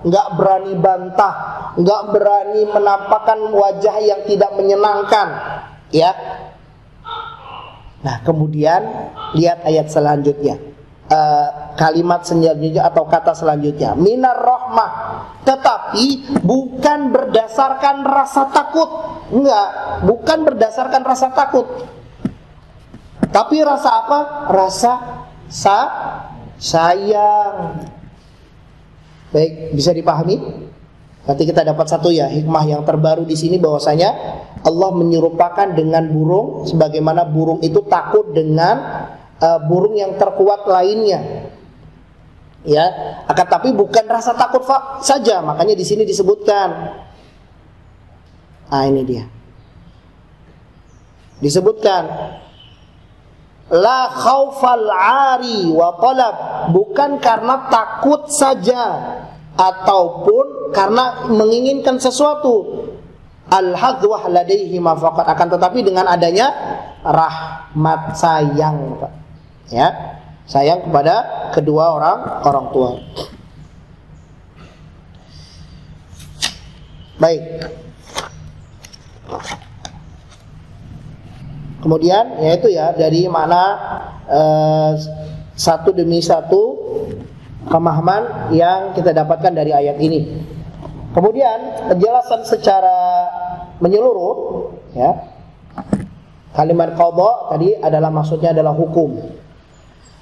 Speaker 1: gak berani bantah, gak berani menampakkan wajah yang tidak menyenangkan, ya. Nah kemudian lihat ayat selanjutnya, kalimat selanjutnya atau kata selanjutnya, minar rahmah, tetapi bukan berdasarkan rasa takut. Enggak, bukan berdasarkan rasa takut. Tapi rasa apa? Rasa sayang. Baik, bisa dipahami? Nanti kita dapat satu ya, hikmah yang terbaru di sini bahwasanya Allah menyerupakan dengan burung sebagaimana burung itu takut dengan burung yang terkuat lainnya. Ya, akan tapi bukan rasa takut saja, makanya di sini disebutkan. Ini dia. Disebutkan la khaufal ari wa talab, bukan karena takut saja ataupun karena menginginkan sesuatu. Al-hadwah ladaihi mafaqat, akan tetapi dengan adanya rahmat, sayang Pak. Ya, sayang kepada kedua orang tua. Baik. Kemudian yaitu ya dari mana satu demi satu pemahaman yang kita dapatkan dari ayat ini. Kemudian penjelasan secara menyeluruh, ya. Kalimat qadha tadi adalah maksudnya adalah hukum.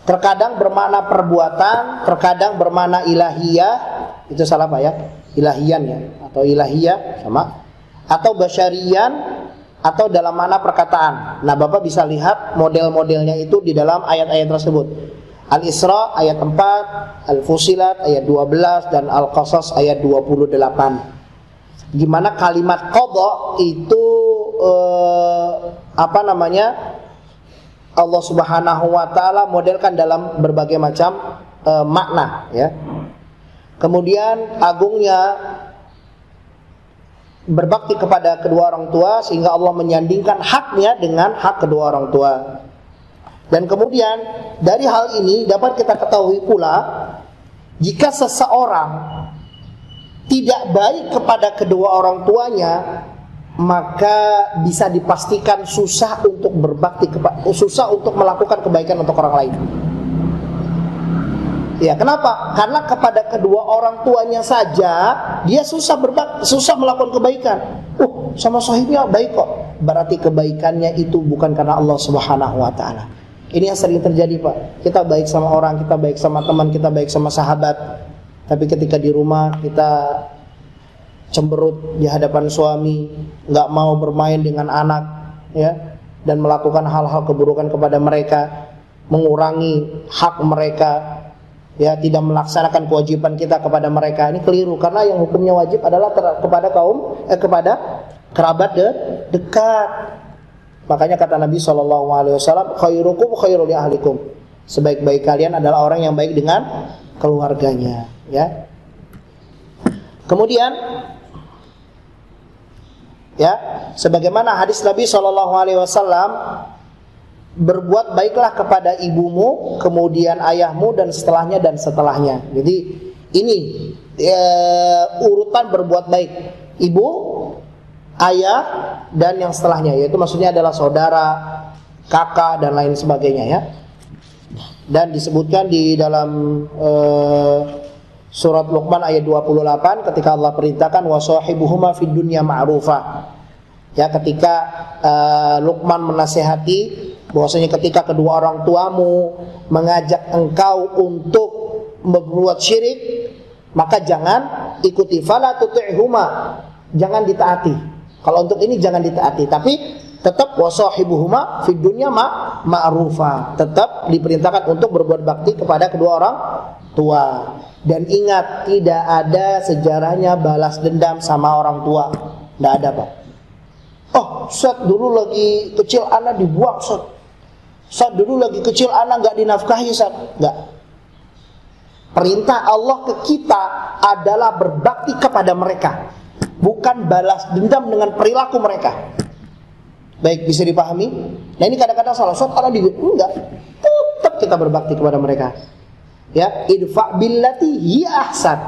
Speaker 1: Terkadang bermakna perbuatan, terkadang bermakna ilahiyah, itu salah Pak ya, ilahian ya, atau ilahiyah sama, atau basyarian, atau dalam makna perkataan. Nah Bapak bisa lihat model-modelnya itu di dalam ayat-ayat tersebut. Al-Isra ayat 4, Al-Fusilat ayat 12, dan Al-Qasas ayat 28. Gimana kalimat qadha itu Allah Subhanahu wa taala modelkan dalam berbagai macam makna, ya. Kemudian agungnya berbakti kepada kedua orang tua sehingga Allah menyandingkan haknya dengan hak kedua orang tua. Dan kemudian dari hal ini dapat kita ketahui pula, jika seseorang tidak baik kepada kedua orang tuanya, maka bisa dipastikan susah untuk berbakti susah untuk melakukan kebaikan untuk orang lain. Ya, kenapa? Karena kepada kedua orang tuanya saja dia susah susah melakukan kebaikan. Sama sahibnya baik kok. Berarti kebaikannya itu bukan karena Allah Subhanahu wa taala. Ini yang sering terjadi Pak. Kita baik sama orang, kita baik sama teman, kita baik sama sahabat, tapi ketika di rumah kita cemberut di hadapan suami, nggak mau bermain dengan anak, ya, dan melakukan hal-hal keburukan kepada mereka, mengurangi hak mereka, ya, tidak melaksanakan kewajiban kita kepada mereka. Ini keliru, karena yang hukumnya wajib adalah kepada kepada kerabat dekat. Makanya kata Nabi SAW, khairukum khairu li ahlikum. Sebaik-baik kalian adalah orang yang baik dengan keluarganya, ya. Kemudian, ya, sebagaimana hadis Nabi SAW, berbuat baiklah kepada ibumu, kemudian ayahmu, dan setelahnya. Jadi ini urutan berbuat baik: ibu, ayah, dan yang setelahnya, yaitu maksudnya adalah saudara, kakak, dan lain sebagainya, ya. Dan disebutkan di dalam surat Luqman ayat 28 ketika Allah perintahkan wasahibuhuma fid dunya ma'rufah. Ya, ketika Luqman menasehati bahwasanya ketika kedua orang tuamu mengajak engkau untuk berbuat syirik, maka jangan ikuti, fala tuti'huma, jangan ditaati. Kalau untuk ini jangan ditaati, tapi tetap wasahibuhuma fid dunya ma'rufa, tetap diperintahkan untuk berbuat bakti kepada kedua orang tua. Dan ingat, tidak ada sejarahnya balas dendam sama orang tua, tidak ada, Pak. Oh, Ustaz dulu lagi kecil anak dibuang, Ustaz dulu lagi kecil anak nggak dinafkahi, Ustaz. Nggak. Perintah Allah ke kita adalah berbakti kepada mereka, bukan balas dendam dengan perilaku mereka. Baik, bisa dipahami? Nah, ini kadang-kadang salah. Ustaz anak enggak, tetap kita berbakti kepada mereka. Ya, idfa billati hiya ahsan.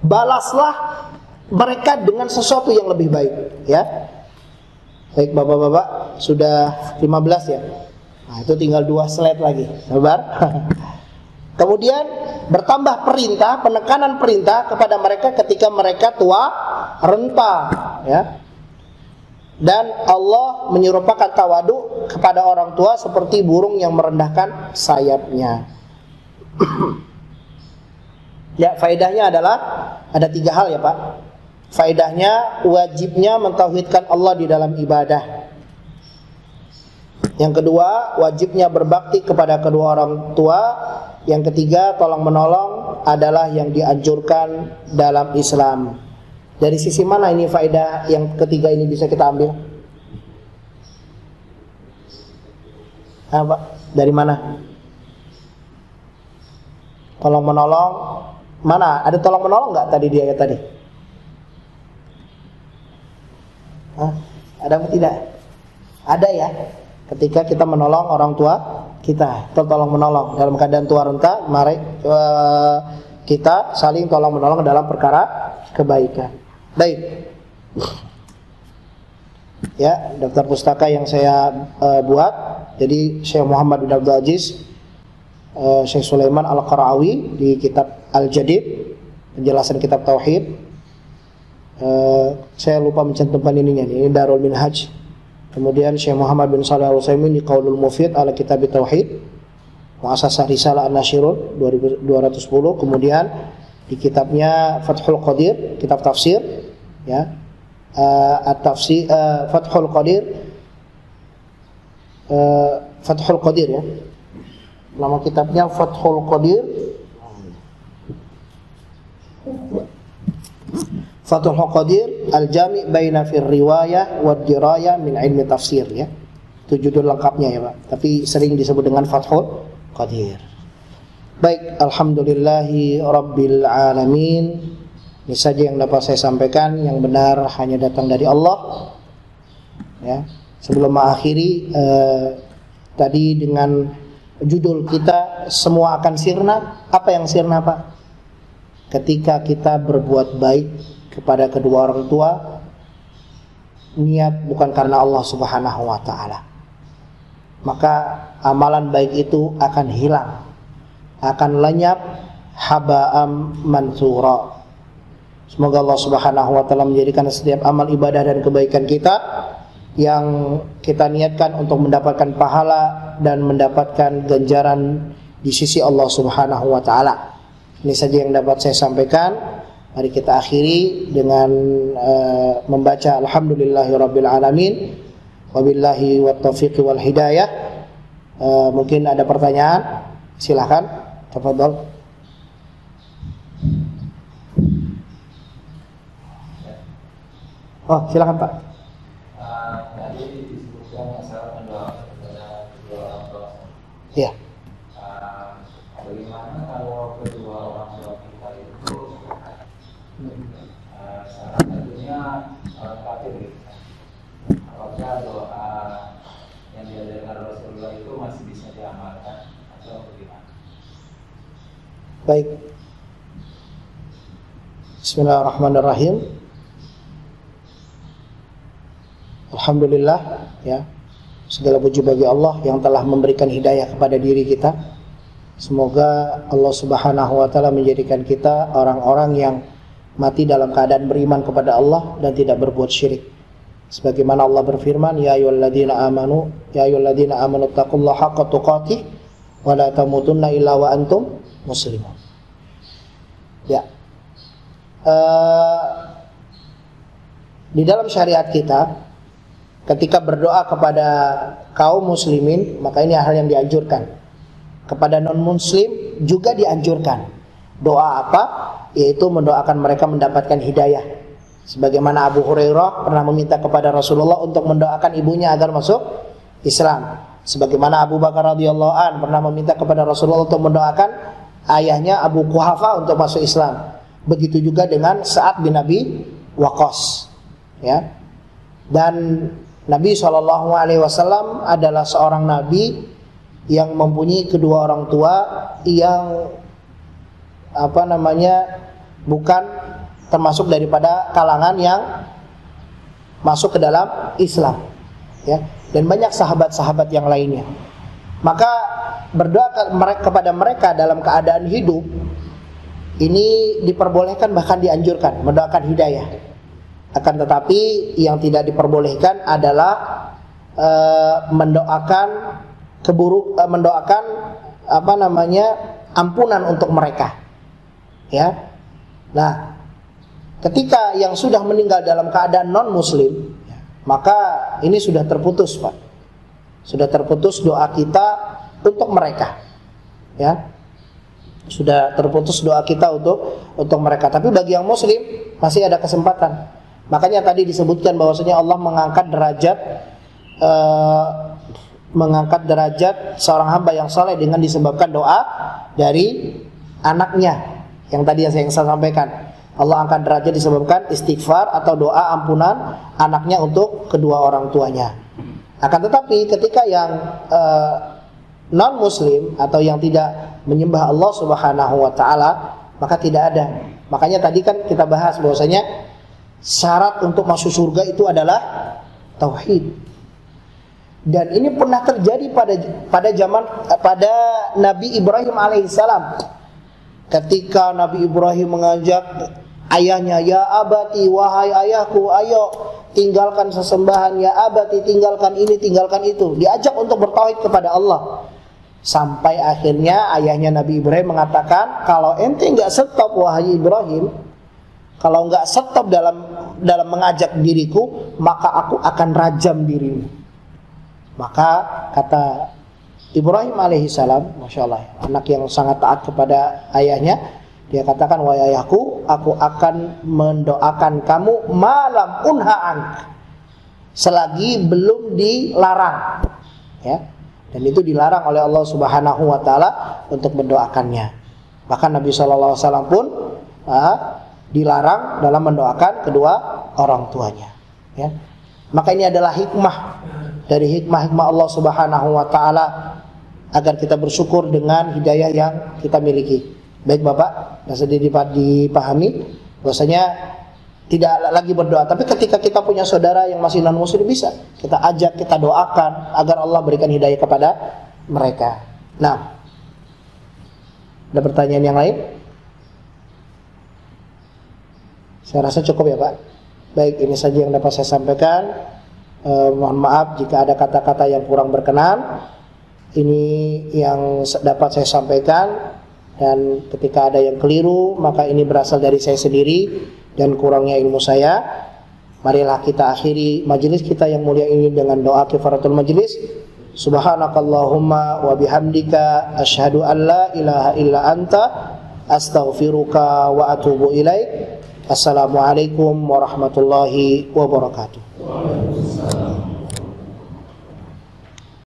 Speaker 1: Balaslah mereka dengan sesuatu yang lebih baik, ya. Baik, Bapak-bapak, sudah 15 ya. Nah, itu tinggal 2 slide lagi. Sabar. Kemudian bertambah perintah, penekanan perintah kepada mereka ketika mereka tua renta, ya. Dan Allah menyerupakan tawadu kepada orang tua seperti burung yang merendahkan sayapnya. Ya, faedahnya adalah ada 3 hal ya, Pak. Faedahnya wajibnya mentauhidkan Allah di dalam ibadah. Yang kedua, wajibnya berbakti kepada kedua orang tua. Yang ketiga, tolong menolong adalah yang dianjurkan dalam Islam. Dari sisi mana ini faedah yang ketiga ini bisa kita ambil? Pak, dari mana? Tolong menolong, mana? Ada tolong menolong nggak tadi di ayat tadi? Ada atau tidak? Ada ya. Ketika kita menolong orang tua kita, tolong menolong dalam keadaan tua renta, mari kita saling tolong menolong dalam perkara kebaikan. Baik. Ya, daftar pustaka yang saya buat. Jadi Syekh Muhammad bin Abdul Aziz, Syekh Sulaiman Al-Qara'awi di kitab Al-Jadid, penjelasan kitab Tauhid. Saya lupa mencantumkan ininya, ini Darul Minhaj. Kemudian Syekh Muhammad bin Shalih Al-Utsaimin di Qaulul Mufid ala Kitab Tauhid, Muassasah Risalah An-Nasyirun 210. Kemudian di kitabnya Fathul Qadir, kitab tafsir, ya, at-tafsir, Fathul Qadir, Fathul Qadir ya. Nama kitabnya Fathul Qadir, Fathul Qadir Al-Jami' Baina Fir Riwayah wa Dirayah min Ilmi Tafsir, ya. Itu judul lengkapnya ya, Pak. Tapi sering disebut dengan Fathul Qadir. Baik, alhamdulillahi rabbil alamin. Ini saja yang dapat saya sampaikan, yang benar hanya datang dari Allah. Ya. Sebelum mengakhiri tadi dengan judul kita semua akan sirna. Apa yang sirna, Pak? Ketika kita berbuat baik kepada kedua orang tua, niat bukan karena Allah Subhanahu wa ta'ala, maka amalan baik itu akan hilang, akan lenyap, haba'am mansura. Semoga Allah Subhanahu wa ta'ala menjadikan setiap amal ibadah dan kebaikan kita yang kita niatkan untuk mendapatkan pahala dan mendapatkan ganjaran di sisi Allah Subhanahu wa ta'ala. Ini saja yang dapat saya sampaikan. Mari kita akhiri dengan membaca alhamdulillahirabbil alamin wabillahi wattaufiq wal hidayah. Mungkin ada pertanyaan, silakan. Tafadhol. Oh, silakan Pak.
Speaker 2: Tadi disebutkan masalah mendoakan kepada kedua orang tua.
Speaker 1: Iya.
Speaker 2: Bagaimana kalau kedua orang tua kita itu salah satunya orang kafir gitu? Apakah doa yang diajarkan Rasulullah itu masih bisa diamalkan atau bagaimana?
Speaker 1: Baik. Bismillahirrahmanirrahim. Alhamdulillah, ya. Segala puji bagi Allah yang telah memberikan hidayah kepada diri kita. Semoga Allah Subhanahu wa ta'ala menjadikan kita orang-orang yang mati dalam keadaan beriman kepada Allah dan tidak berbuat syirik. Sebagaimana Allah berfirman, ya ayyuhalladzina amanu taqullaha haqqa tuqatih wa la tamutunna illa wa antum muslimun. Ya. Di dalam syariat kita, ketika berdoa kepada kaum muslimin, maka ini hal yang dianjurkan. Kepada non-muslim juga dianjurkan. Doa apa? Yaitu mendoakan mereka mendapatkan hidayah. Sebagaimana Abu Hurairah pernah meminta kepada Rasulullah untuk mendoakan ibunya agar masuk Islam. Sebagaimana Abu Bakar radhiyallahu an pernah meminta kepada Rasulullah untuk mendoakan ayahnya Abu Quhafa untuk masuk Islam. Begitu juga dengan Sa'ad bin Abi Waqqas. Ya. Dan Nabi SAW adalah seorang nabi yang mempunyai kedua orang tua yang bukan termasuk daripada kalangan yang masuk ke dalam Islam, ya, dan banyak sahabat-sahabat yang lainnya. Maka berdoa kepada mereka dalam keadaan hidup ini diperbolehkan, bahkan dianjurkan mendoakan hidayah. Akan tetapi yang tidak diperbolehkan adalah mendoakan ampunan untuk mereka. Ya. Nah, ketika yang sudah meninggal dalam keadaan non muslim, maka ini sudah terputus, Pak. Sudah terputus doa kita untuk mereka. Ya. Sudah terputus doa kita untuk mereka. Tapi bagi yang muslim masih ada kesempatan. Makanya tadi disebutkan bahwasanya Allah mengangkat derajat seorang hamba yang saleh dengan disebabkan doa dari anaknya. Yang tadi yang saya sampaikan, Allah angkat derajat disebabkan istighfar atau doa ampunan anaknya untuk kedua orang tuanya. Akan tetapi ketika yang non muslim atau yang tidak menyembah Allah Subhanahu wa taala, maka tidak ada. Makanya tadi kan kita bahas bahwasanya syarat untuk masuk surga itu adalah tauhid. Dan ini pernah terjadi pada Nabi Ibrahim alaihissalam. Ketika Nabi Ibrahim mengajak ayahnya, ya abati, wahai ayahku, ayo tinggalkan sesembahan, ya abati, tinggalkan ini, tinggalkan itu. Diajak untuk bertauhid kepada Allah. Sampai akhirnya ayahnya Nabi Ibrahim mengatakan, kalau ente nggak stop wahai Ibrahim, kalau nggak stop dalam mengajak diriku, maka aku akan rajam dirimu. Maka kata Ibrahim alaihissalam, Masya Allah, anak yang sangat taat kepada ayahnya, dia katakan, wahai ayahku, aku akan mendoakan kamu malam unha'an, selagi belum dilarang, ya. Dan itu dilarang oleh Allah Subhanahu wa taala untuk mendoakannya. Bahkan Nabi SAW pun dilarang dalam mendoakan kedua orang tuanya, ya. Maka ini adalah hikmah dari hikmah-hikmah Allah Subhanahu wa taala agar kita bersyukur dengan hidayah yang kita miliki. Baik Bapak, bisa dipahami bahwasanya tidak lagi berdoa, tapi ketika kita punya saudara yang masih non muslim, bisa kita ajak, kita doakan agar Allah berikan hidayah kepada mereka. Nah, ada pertanyaan yang lain? Saya rasa cukup ya Pak. Baik, ini saja yang dapat saya sampaikan. Mohon maaf jika ada kata-kata yang kurang berkenan. Ini yang dapat saya sampaikan, dan ketika ada yang keliru maka ini berasal dari saya sendiri dan kurangnya ilmu saya. Marilah kita akhiri majelis kita yang mulia ini dengan doa kifaratul majelis. Subhanakallahumma wa bihamdika asyhadu an la ilaha illa anta astaghfiruka wa atubu ilaik. Assalamualaikum warahmatullahi wabarakatuh.